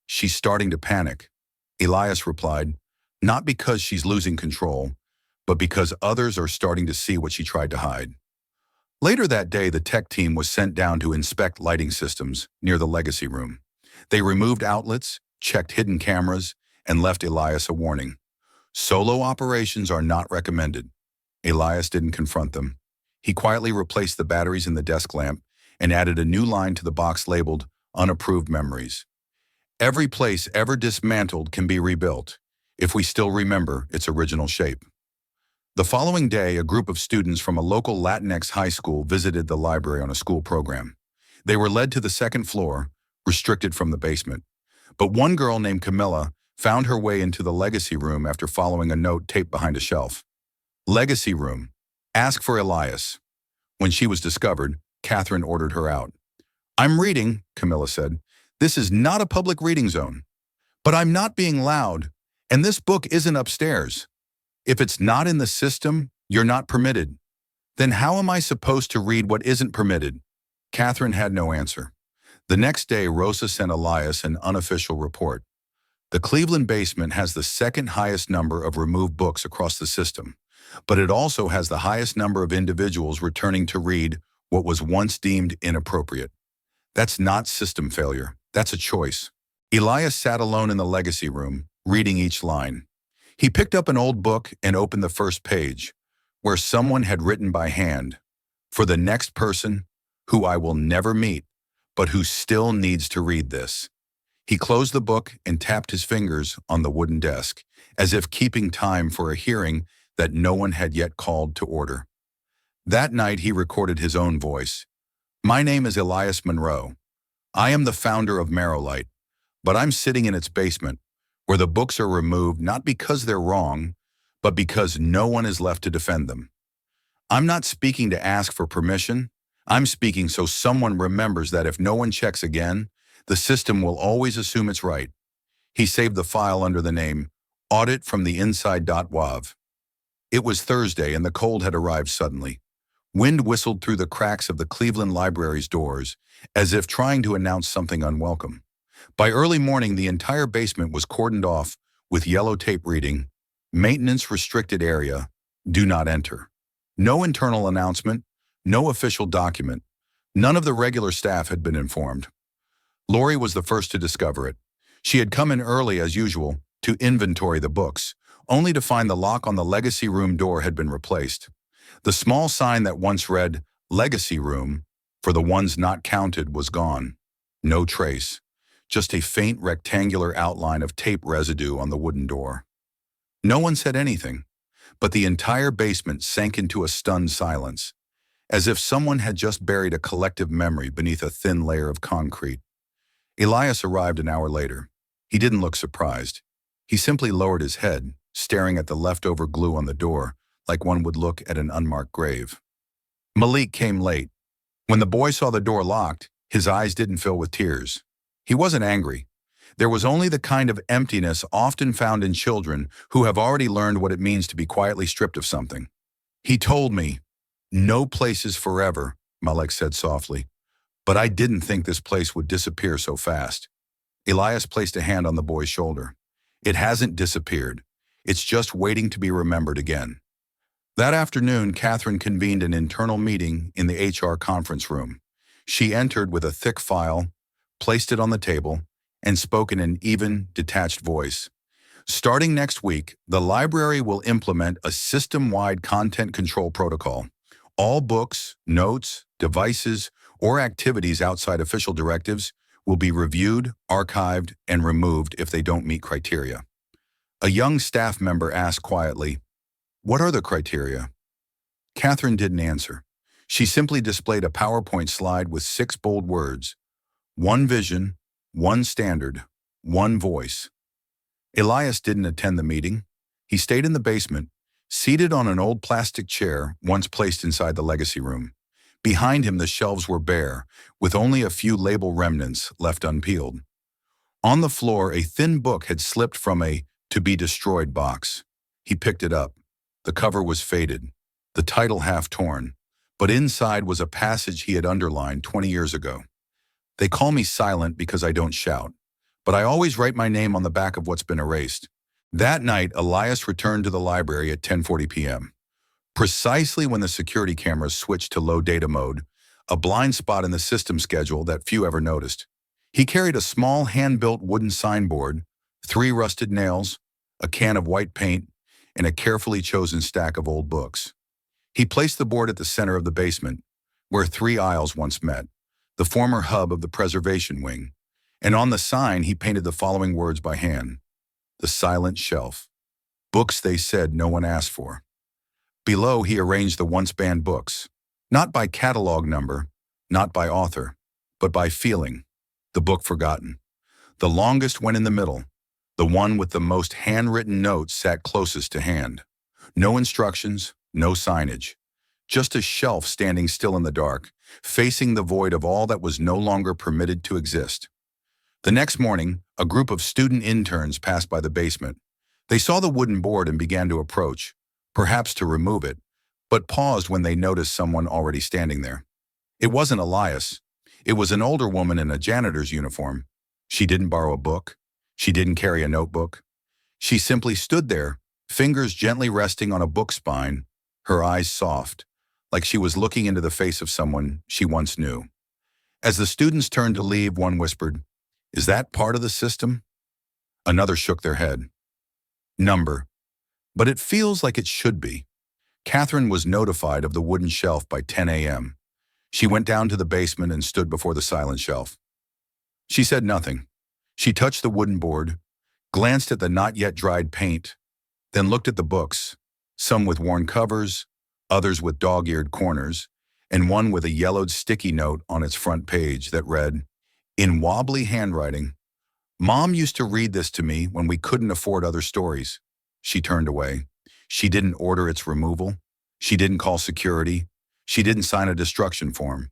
A: "She's starting to panic." Elias replied, "Not because she's losing control, but because others are starting to see what she tried to hide." Later that day, the tech team was sent down to inspect lighting systems near the legacy room. They removed outlets, checked hidden cameras, and left Elias a warning. Solo operations are not recommended. Elias didn't confront them. He quietly replaced the batteries in the desk lamp and added a new line to the box labeled "Unapproved Memories." Every place ever dismantled can be rebuilt, if we still remember its original shape. The following day, a group of students from a local Latinx high school visited the library on a school program. They were led to the second floor, restricted from the basement. But one girl named Camilla found her way into the legacy room after following a note taped behind a shelf. "Legacy room. Ask for Elias." When she was discovered, Catherine ordered her out. "I'm reading," Camilla said. "This is not a public reading zone. But I'm not being loud, and this book isn't upstairs. If it's not in the system, you're not permitted. Then how am I supposed to read what isn't permitted?" Catherine had no answer. The next day, Rosa sent Elias an unofficial report. The Cleveland basement has the second highest number of removed books across the system, but it also has the highest number of individuals returning to read what was once deemed inappropriate. That's not system failure. That's a choice. Elias sat alone in the legacy room, reading each line. He picked up an old book and opened the first page, where someone had written by hand, "For the next person who I will never meet, but who still needs to read this." He closed the book and tapped his fingers on the wooden desk, as if keeping time for a hearing that no one had yet called to order. That night he recorded his own voice. "My name is Elias Monroe. I am the founder of Marrowlight, but I'm sitting in its basement, where the books are removed not because they're wrong, but because no one is left to defend them. I'm not speaking to ask for permission. I'm speaking so someone remembers that if no one checks again, the system will always assume it's right." He saved the file under the name Audit from the Inside.wav. It was Thursday and the cold had arrived suddenly. Wind whistled through the cracks of the Cleveland Library's doors, as if trying to announce something unwelcome. By early morning, the entire basement was cordoned off with yellow tape reading, "Maintenance restricted area, do not enter." No internal announcement, no official document. None of the regular staff had been informed. Lori was the first to discover it. She had come in early as usual to inventory the books, only to find the lock on the legacy room door had been replaced. The small sign that once read, "Legacy Room," for the ones not counted, was gone. No trace. Just a faint rectangular outline of tape residue on the wooden door. No one said anything, but the entire basement sank into a stunned silence, as if someone had just buried a collective memory beneath a thin layer of concrete. Elias arrived an hour later. He didn't look surprised. He simply lowered his head, staring at the leftover glue on the door, like one would look at an unmarked grave. Malik came late. When the boy saw the door locked, his eyes didn't fill with tears. He wasn't angry. There was only the kind of emptiness often found in children who have already learned what it means to be quietly stripped of something. "He told me, 'No place is forever,'" Malik said softly. "But I didn't think this place would disappear so fast." Elias placed a hand on the boy's shoulder. "It hasn't disappeared. It's just waiting to be remembered again." That afternoon, Catherine convened an internal meeting in the HR conference room. She entered with a thick file, placed it on the table, and spoke in an even, detached voice. "Starting next week, the library will implement a system-wide content control protocol. All books, notes, devices, or activities outside official directives will be reviewed, archived, and removed if they don't meet criteria." A young staff member asked quietly, "What are the criteria?" Catherine didn't answer. She simply displayed a PowerPoint slide with 6 bold words: "One vision, one standard, one voice." Elias didn't attend the meeting. He stayed in the basement, seated on an old plastic chair once placed inside the legacy room. Behind him, the shelves were bare, with only a few label remnants left unpeeled. On the floor, a thin book had slipped from a to-be-destroyed box. He picked it up. The cover was faded, the title half torn, but inside was a passage he had underlined 20 years ago. "They call me silent because I don't shout, but I always write my name on the back of what's been erased." That night, Elias returned to the library at 10:40 p.m. Precisely when the security cameras switched to low data mode, a blind spot in the system schedule that few ever noticed. He carried a small hand-built wooden signboard, 3 rusted nails, a can of white paint, and a carefully chosen stack of old books. He placed the board at the center of the basement, where 3 aisles once met, the former hub of the preservation wing, and on the sign he painted the following words by hand: "The Silent Shelf. Books they said no one asked for." Below, he arranged the once banned books, not by catalog number, not by author, but by feeling. The book forgotten. The longest went in the middle. The one with the most handwritten notes sat closest to hand. No instructions, no signage. Just a shelf standing still in the dark, facing the void of all that was no longer permitted to exist. The next morning, a group of student interns passed by the basement. They saw the wooden board and began to approach, perhaps to remove it, but paused when they noticed someone already standing there. It wasn't Elias. It was an older woman in a janitor's uniform. She didn't borrow a book. She didn't carry a notebook. She simply stood there, fingers gently resting on a book spine, her eyes soft, like she was looking into the face of someone she once knew. As the students turned to leave, one whispered, "Is that part of the system?" Another shook their head. "Number. But it feels like it should be." Catherine was notified of the wooden shelf by 10 a.m. She went down to the basement and stood before the silent shelf. She said nothing. She touched the wooden board, glanced at the not yet dried paint, then looked at the books, some with worn covers, others with dog-eared corners, and one with a yellowed sticky note on its front page that read, in wobbly handwriting, "Mom used to read this to me when we couldn't afford other stories." She turned away. She didn't order its removal. She didn't call security. She didn't sign a destruction form.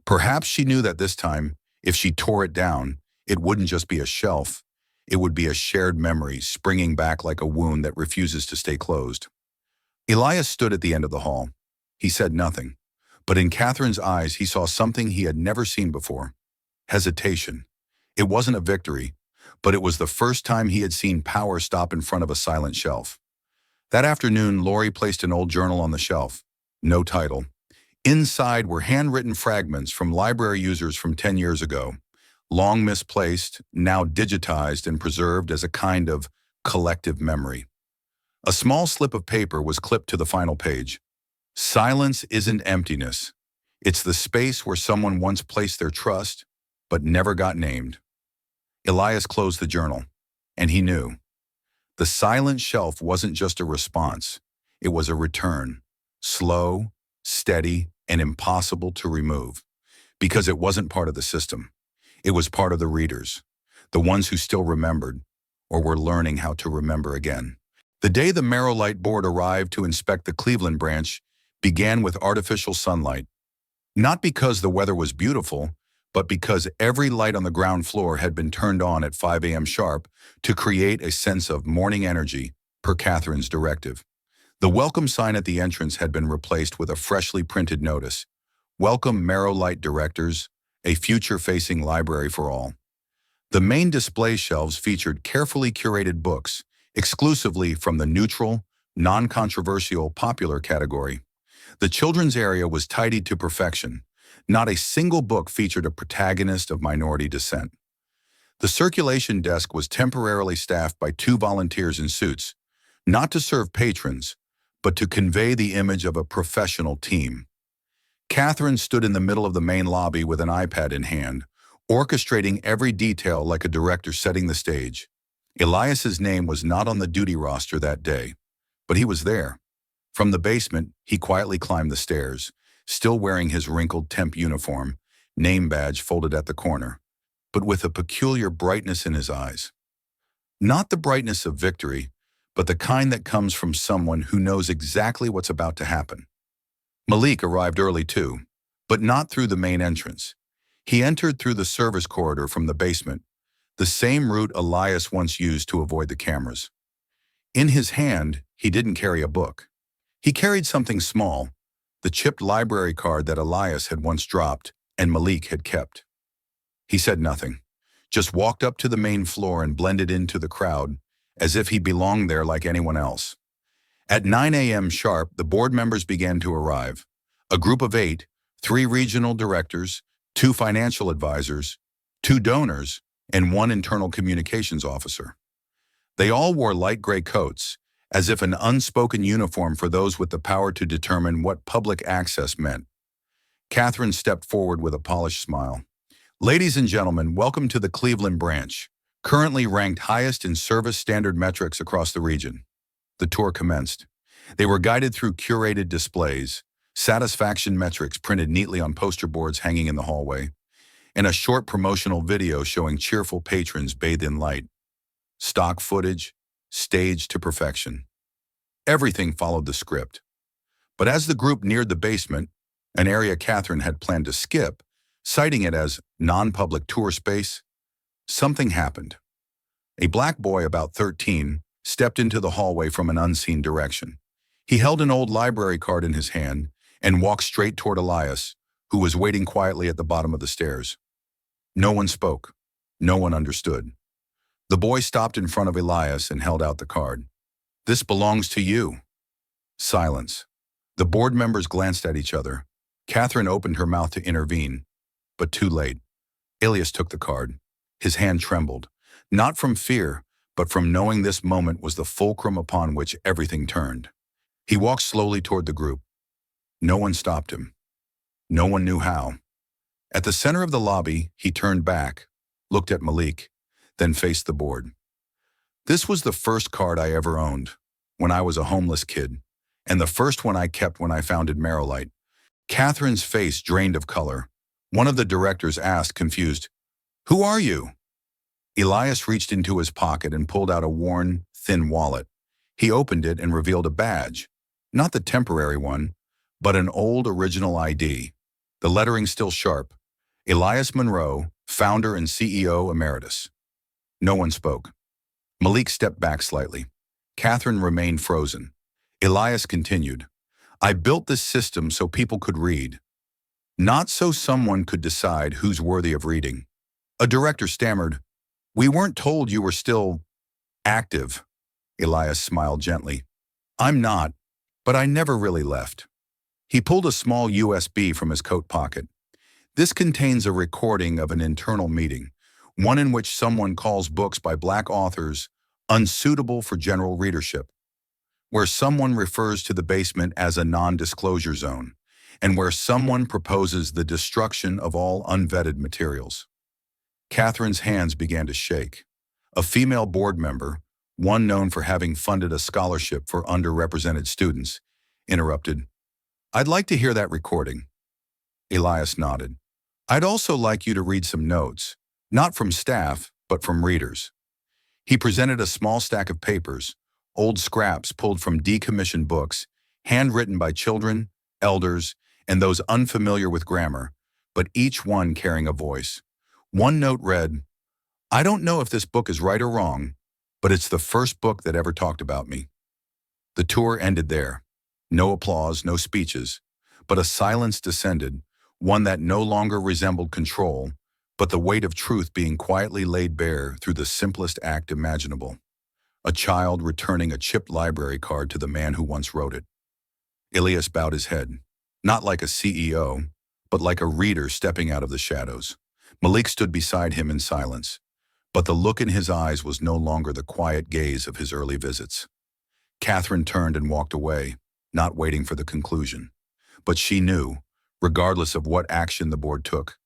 A: Perhaps she knew that this time, if she tore it down, it wouldn't just be a shelf. It would be a shared memory springing back like a wound that refuses to stay closed. Elias stood at the end of the hall. He said nothing, but in Catherine's eyes he saw something he had never seen before. Hesitation. It wasn't a victory, but it was the first time he had seen power stop in front of a silent shelf. That afternoon, Lori placed an old journal on the shelf. No title. Inside were handwritten fragments from library users from 10 years ago, long misplaced, now digitized and preserved as a kind of collective memory. A small slip of paper was clipped to the final page. Silence isn't emptiness. It's the space where someone once placed their trust, but never got named. Elias closed the journal, and he knew. The silent shelf wasn't just a response. It was a return, slow, steady, and impossible to remove, because it wasn't part of the system. It was part of the readers, the ones who still remembered, or were learning how to remember again. The day the Merrill Light Board arrived to inspect the Cleveland branch began with artificial sunlight. Not because the weather was beautiful, but because every light on the ground floor had been turned on at 5 a.m. sharp to create a sense of morning energy, per Catherine's directive. The welcome sign at the entrance had been replaced with a freshly printed notice, "Welcome Merrill Light Directors, a future-facing library for all." The main display shelves featured carefully curated books, exclusively from the neutral, non-controversial popular category. The children's area was tidied to perfection. Not a single book featured a protagonist of minority descent. The circulation desk was temporarily staffed by 2 volunteers in suits, not to serve patrons, but to convey the image of a professional team. Catherine stood in the middle of the main lobby with an iPad in hand, orchestrating every detail like a director setting the stage. Elias's name was not on the duty roster that day, but he was there. From the basement, he quietly climbed the stairs, still wearing his wrinkled temp uniform, name badge folded at the corner, but with a peculiar brightness in his eyes. Not the brightness of victory, but the kind that comes from someone who knows exactly what's about to happen. Malik arrived early too, but not through the main entrance. He entered through the service corridor from the basement, the same route Elias once used to avoid the cameras. In his hand, he didn't carry a book. He carried something small, the chipped library card that Elias had once dropped and Malik had kept. He said nothing, just walked up to the main floor and blended into the crowd, as if he belonged there like anyone else. At 9 a.m. sharp, the board members began to arrive. A group of 8, 3 regional directors, 2 financial advisors, 2 donors, and 1 internal communications officer. They all wore light gray coats, as if an unspoken uniform for those with the power to determine what public access meant. Catherine stepped forward with a polished smile. "Ladies and gentlemen, welcome to the Cleveland branch, currently ranked highest in service standard metrics across the region." The tour commenced. They were guided through curated displays, satisfaction metrics printed neatly on poster boards hanging in the hallway, and a short promotional video showing cheerful patrons bathed in light. Stock footage, staged to perfection. Everything followed the script. But as the group neared the basement, an area Catherine had planned to skip, citing it as non-public tour space, something happened. A black boy about 13 stepped into the hallway from an unseen direction. He held an old library card in his hand and walked straight toward Elias, who was waiting quietly at the bottom of the stairs. No one spoke. No one understood. The boy stopped in front of Elias and held out the card. "This belongs to you." Silence. The board members glanced at each other. Catherine opened her mouth to intervene, but too late. Elias took the card. His hand trembled, not from fear, but from knowing this moment was the fulcrum upon which everything turned. He walked slowly toward the group. No one stopped him. No one knew how. At the center of the lobby, he turned back, looked at Malik, then faced the board. "This was the first card I ever owned, when I was a homeless kid, and the first one I kept when I founded Merrillite." Catherine's face drained of color. One of the directors asked, confused, "Who are you?" Elias reached into his pocket and pulled out a worn, thin wallet. He opened it and revealed a badge. Not the temporary one, but an old original ID. The lettering still sharp. Elias Monroe, founder and CEO emeritus. No one spoke. Malik stepped back slightly. Catherine remained frozen. Elias continued, "I built this system so people could read. Not so someone could decide who's worthy of reading." A director stammered, "We weren't told you were still active." Elias smiled gently. "I'm not, but I never really left." He pulled a small USB from his coat pocket. "This contains a recording of an internal meeting, one in which someone calls books by Black authors unsuitable for general readership, where someone refers to the basement as a non-disclosure zone, and where someone proposes the destruction of all unvetted materials." Catherine's hands began to shake. A female board member, one known for having funded a scholarship for underrepresented students, interrupted, "I'd like to hear that recording." Elias nodded. "I'd also like you to read some notes, not from staff, but from readers." He presented a small stack of papers, old scraps pulled from decommissioned books, handwritten by children, elders, and those unfamiliar with grammar, but each one carrying a voice. One note read, "I don't know if this book is right or wrong, but it's the first book that ever talked about me." The tour ended there. No applause, no speeches, but a silence descended, one that no longer resembled control, but the weight of truth being quietly laid bare through the simplest act imaginable. A child returning a chipped library card to the man who once wrote it. Elias bowed his head, not like a CEO, but like a reader stepping out of the shadows. Malik stood beside him in silence, but the look in his eyes was no longer the quiet gaze of his early visits. Catherine turned and walked away, not waiting for the conclusion. But she knew, regardless of what action the board took,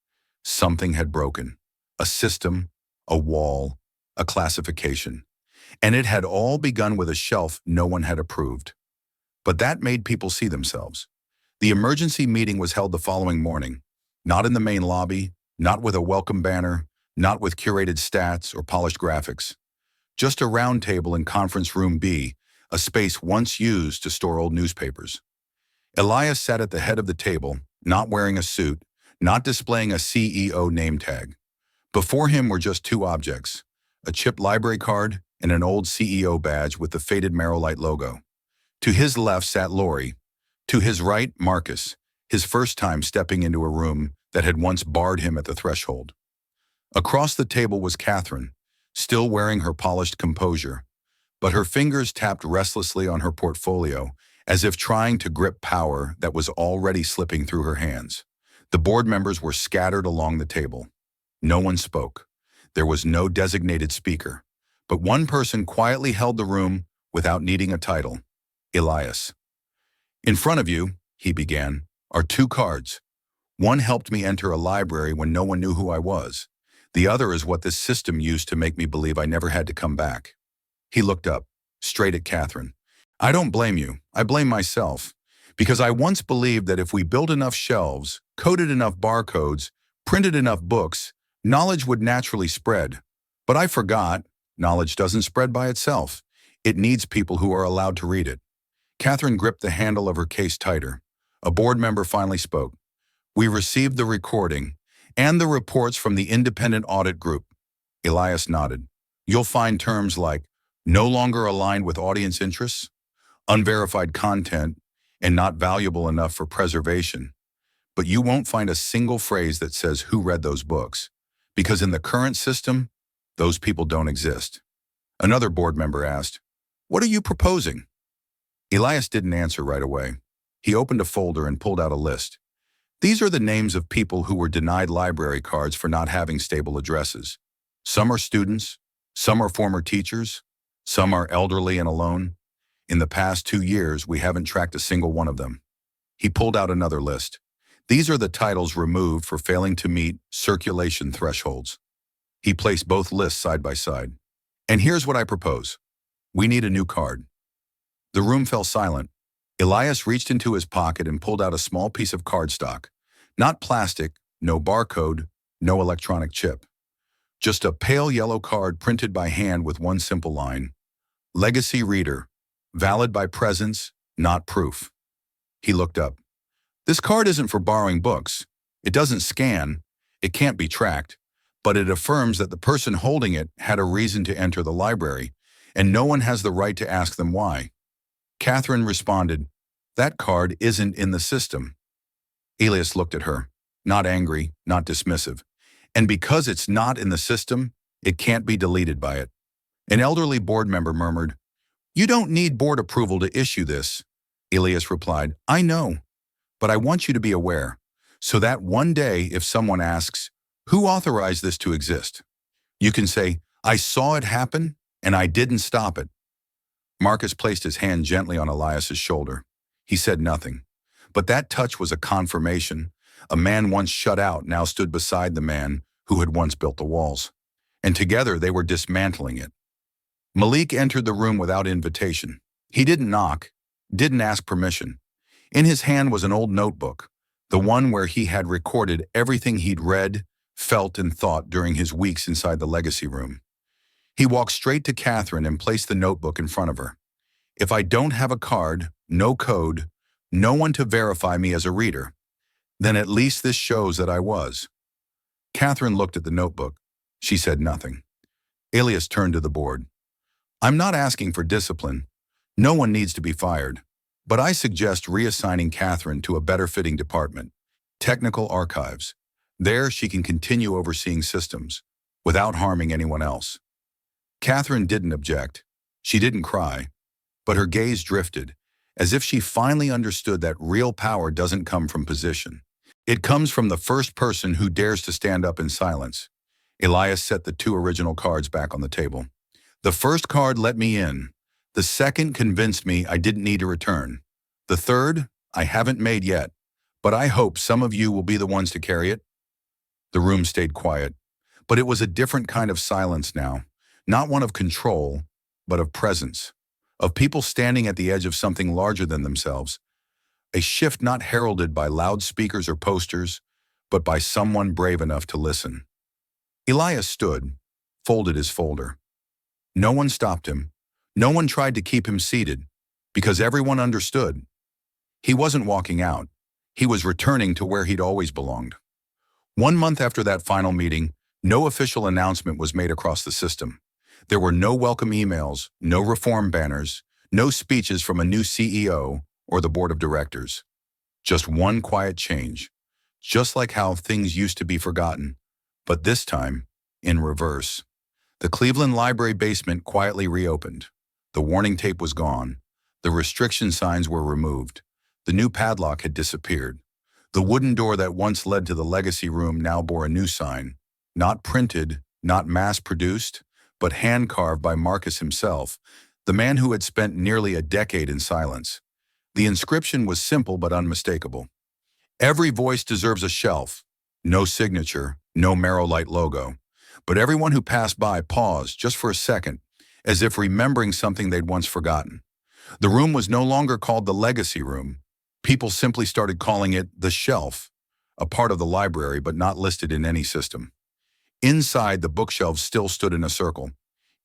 A: something had broken. A system, a wall, a classification. And it had all begun with a shelf no one had approved. But that made people see themselves. The emergency meeting was held the following morning, not in the main lobby, not with a welcome banner, not with curated stats or polished graphics. Just a round table in Conference Room B, a space once used to store old newspapers. Elias sat at the head of the table, not wearing a suit, not displaying a CEO name tag. Before him were just two objects, a chipped library card and an old CEO badge with the faded Merrillite logo. To his left sat Lori. To his right, Marcus, his first time stepping into a room that had once barred him at the threshold. Across the table was Catherine, still wearing her polished composure, but her fingers tapped restlessly on her portfolio as if trying to grip power that was already slipping through her hands. The board members were scattered along the table. No one spoke. There was no designated speaker, but one person quietly held the room without needing a title. Elias. "In front of you," he began, "are two cards. One helped me enter a library when no one knew who I was. The other is what this system used to make me believe I never had to come back." He looked up, straight at Catherine. "I don't blame you. I blame myself. Because I once believed that if we built enough shelves, coded enough barcodes, printed enough books, knowledge would naturally spread. But I forgot, knowledge doesn't spread by itself. It needs people who are allowed to read it." Catherine gripped the handle of her case tighter. A board member finally spoke. "We received the recording and the reports from the independent audit group." Elias nodded. "You'll find terms like no longer aligned with audience interests, unverified content, and not valuable enough for preservation. but you won't find a single phrase that says who read those books, because in the current system, those people don't exist. Another board member asked, "What are you proposing?" Elias didn't answer right away. He opened a folder and pulled out a list. These are the names of people who were denied library cards for not having stable addresses. Some are students, some are former teachers, some are elderly and alone. In the past 2 years, we haven't tracked a single one of them. He pulled out another list. These are the titles removed for failing to meet circulation thresholds. He placed both lists side by side. And here's what I propose. We need a new card. The room fell silent. Elias reached into his pocket and pulled out a small piece of cardstock. Not plastic, no barcode, no electronic chip. Just a pale yellow card printed by hand with one simple line. Legacy reader. Valid by presence, not proof. He looked up. This card isn't for borrowing books. It doesn't scan. It can't be tracked. But it affirms that the person holding it had a reason to enter the library, and no one has the right to ask them why. Catherine responded, "That card isn't in the system." Elias looked at her, not angry, not dismissive. And because it's not in the system, it can't be deleted by it. An elderly board member murmured, "You don't need board approval to issue this." Elias replied, "I know, but I want you to be aware, so that one day if someone asks, 'Who authorized this to exist?' you can say, 'I saw it happen, and I didn't stop it.'" Marcus placed his hand gently on Elias's shoulder. He said nothing, but that touch was a confirmation. A man once shut out now stood beside the man who had once built the walls, and together they were dismantling it. Malik entered the room without invitation. He didn't knock, didn't ask permission. In his hand was an old notebook, the one where he had recorded everything he'd read, felt, and thought during his weeks inside the legacy room. He walked straight to Catherine and placed the notebook in front of her. "If I don't have a card, no code, no one to verify me as a reader, then at least this shows that I was." Catherine looked at the notebook. She said nothing. Elias turned to the board. "I'm not asking for discipline. No one needs to be fired. But I suggest reassigning Catherine to a better-fitting department, technical archives. There she can continue overseeing systems, without harming anyone else." Catherine didn't object. She didn't cry, but her gaze drifted, as if she finally understood that real power doesn't come from position. It comes from the first person who dares to stand up in silence. Elias set the 2 original cards back on the table. "The first card let me in. The second convinced me I didn't need to return. The third, I haven't made yet, but I hope some of you will be the ones to carry it." The room stayed quiet, but it was a different kind of silence now, not one of control, but of presence, of people standing at the edge of something larger than themselves, a shift not heralded by loudspeakers or posters, but by someone brave enough to listen. Elias stood, folded his folder. No one stopped him. No one tried to keep him seated, because everyone understood. He wasn't walking out. He was returning to where he'd always belonged. 1 month after that final meeting, no official announcement was made across the system. There were no welcome emails, no reform banners, no speeches from a new CEO or the board of directors. Just one quiet change, just like how things used to be forgotten, but this time, in reverse. The Cleveland Library basement quietly reopened. The warning tape was gone. The restriction signs were removed. The new padlock had disappeared. The wooden door that once led to the legacy room now bore a new sign, not printed, not mass-produced, but hand-carved by Marcus himself, the man who had spent nearly a decade in silence. The inscription was simple but unmistakable. "Every voice deserves a shelf. No signature, no Marrowlight logo. But everyone who passed by paused just for a second, as if remembering something they'd once forgotten." The room was no longer called the legacy room. People simply started calling it the shelf, a part of the library but not listed in any system. Inside, the bookshelves still stood in a circle.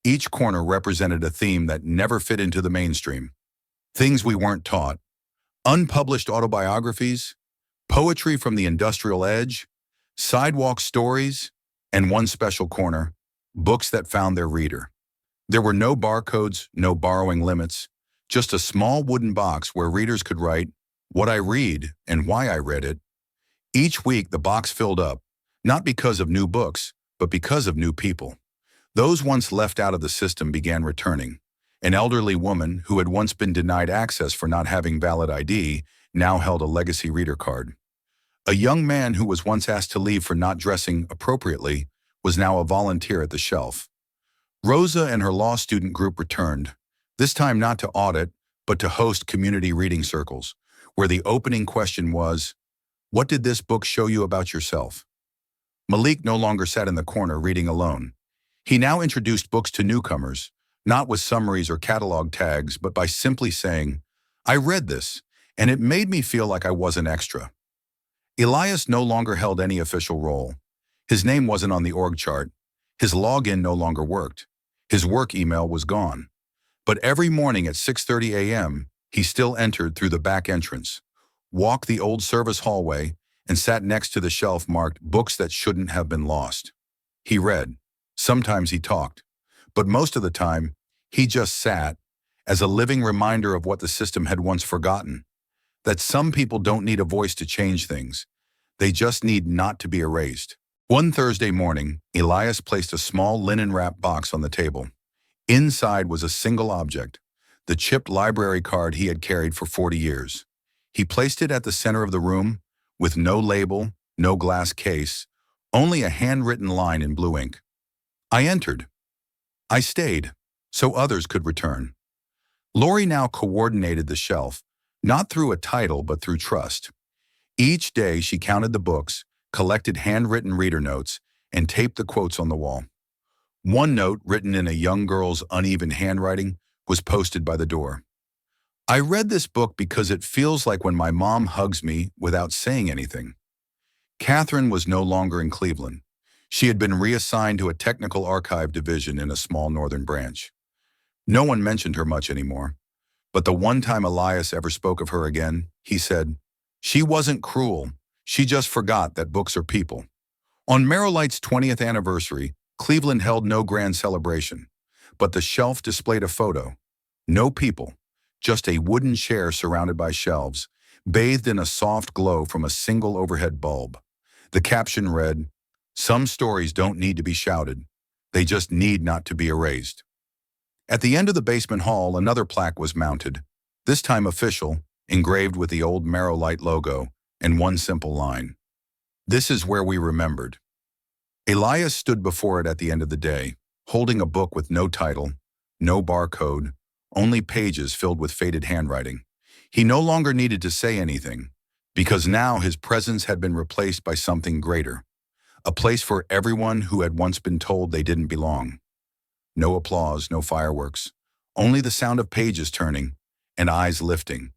A: Each corner represented a theme that never fit into the mainstream. Things we weren't taught. Unpublished autobiographies, poetry from the industrial edge, sidewalk stories, and one special corner, books that found their reader. There were no barcodes, no borrowing limits, just a small wooden box where readers could write what I read and why I read it. Each week, the box filled up, not because of new books, but because of new people. Those once left out of the system began returning. An elderly woman who had once been denied access for not having valid ID now held a legacy reader card. A young man who was once asked to leave for not dressing appropriately was now a volunteer at the shelf. Rosa and her law student group returned, this time not to audit, but to host community reading circles, where the opening question was, "What did this book show you about yourself?" Malik no longer sat in the corner reading alone. He now introduced books to newcomers, not with summaries or catalog tags, but by simply saying, "I read this, and it made me feel like I wasn't extra." Elias no longer held any official role. His name wasn't on the org chart. His login no longer worked. His work email was gone. But every morning at 6:30 a.m., he still entered through the back entrance, walked the old service hallway, and sat next to the shelf marked "Books That Shouldn't Have Been Lost." He read. Sometimes he talked. But most of the time, he just sat as a living reminder of what the system had once forgotten. That some people don't need a voice to change things. They just need not to be erased. One Thursday morning, Elias placed a small linen-wrapped box on the table. Inside was a single object, the chipped library card he had carried for 40 years. He placed it at the center of the room, with no label, no glass case, only a handwritten line in blue ink. "I entered. I stayed, so others could return." Lori now coordinated the shelf, not through a title but through trust. Each day she counted the books, collected handwritten reader notes, and taped the quotes on the wall. One note, written in a young girl's uneven handwriting, was posted by the door. "I read this book because it feels like when my mom hugs me without saying anything." Catherine was no longer in Cleveland. She had been reassigned to a technical archive division in a small northern branch. No one mentioned her much anymore. But the one time Elias ever spoke of her again, he said, "She wasn't cruel. She just forgot that books are people." On Merrillite's 20th anniversary, Cleveland held no grand celebration, but the shelf displayed a photo. No people, just a wooden chair surrounded by shelves, bathed in a soft glow from a single overhead bulb. The caption read, "Some stories don't need to be shouted. They just need not to be erased." At the end of the basement hall, another plaque was mounted, this time official, engraved with the old Merrillite logo, and one simple line. "This is where we remembered." Elias stood before it at the end of the day, holding a book with no title, no barcode, only pages filled with faded handwriting. He no longer needed to say anything, because now his presence had been replaced by something greater, a place for everyone who had once been told they didn't belong. No applause, no fireworks, only the sound of pages turning and eyes lifting.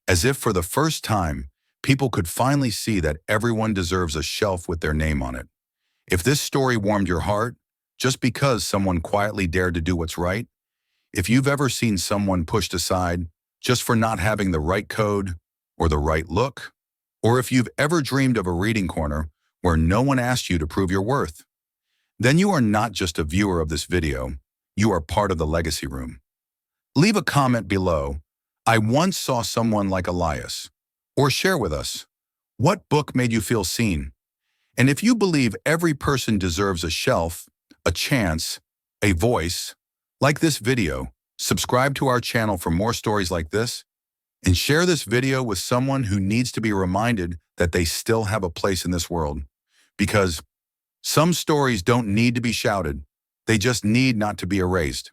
A: As if for the first time, people could finally see that everyone deserves a shelf with their name on it. If this story warmed your heart, just because someone quietly dared to do what's right, if you've ever seen someone pushed aside just for not having the right code or the right look, or if you've ever dreamed of a reading corner where no one asked you to prove your worth, then you are not just a viewer of this video, you are part of the legacy room. Leave a comment below, "I once saw someone like Elias," or share with us, what book made you feel seen? And if you believe every person deserves a shelf, a chance, a voice, like this video, subscribe to our channel for more stories like this, and share this video with someone who needs to be reminded that they still have a place in this world. Because some stories don't need to be shouted, they just need not to be erased.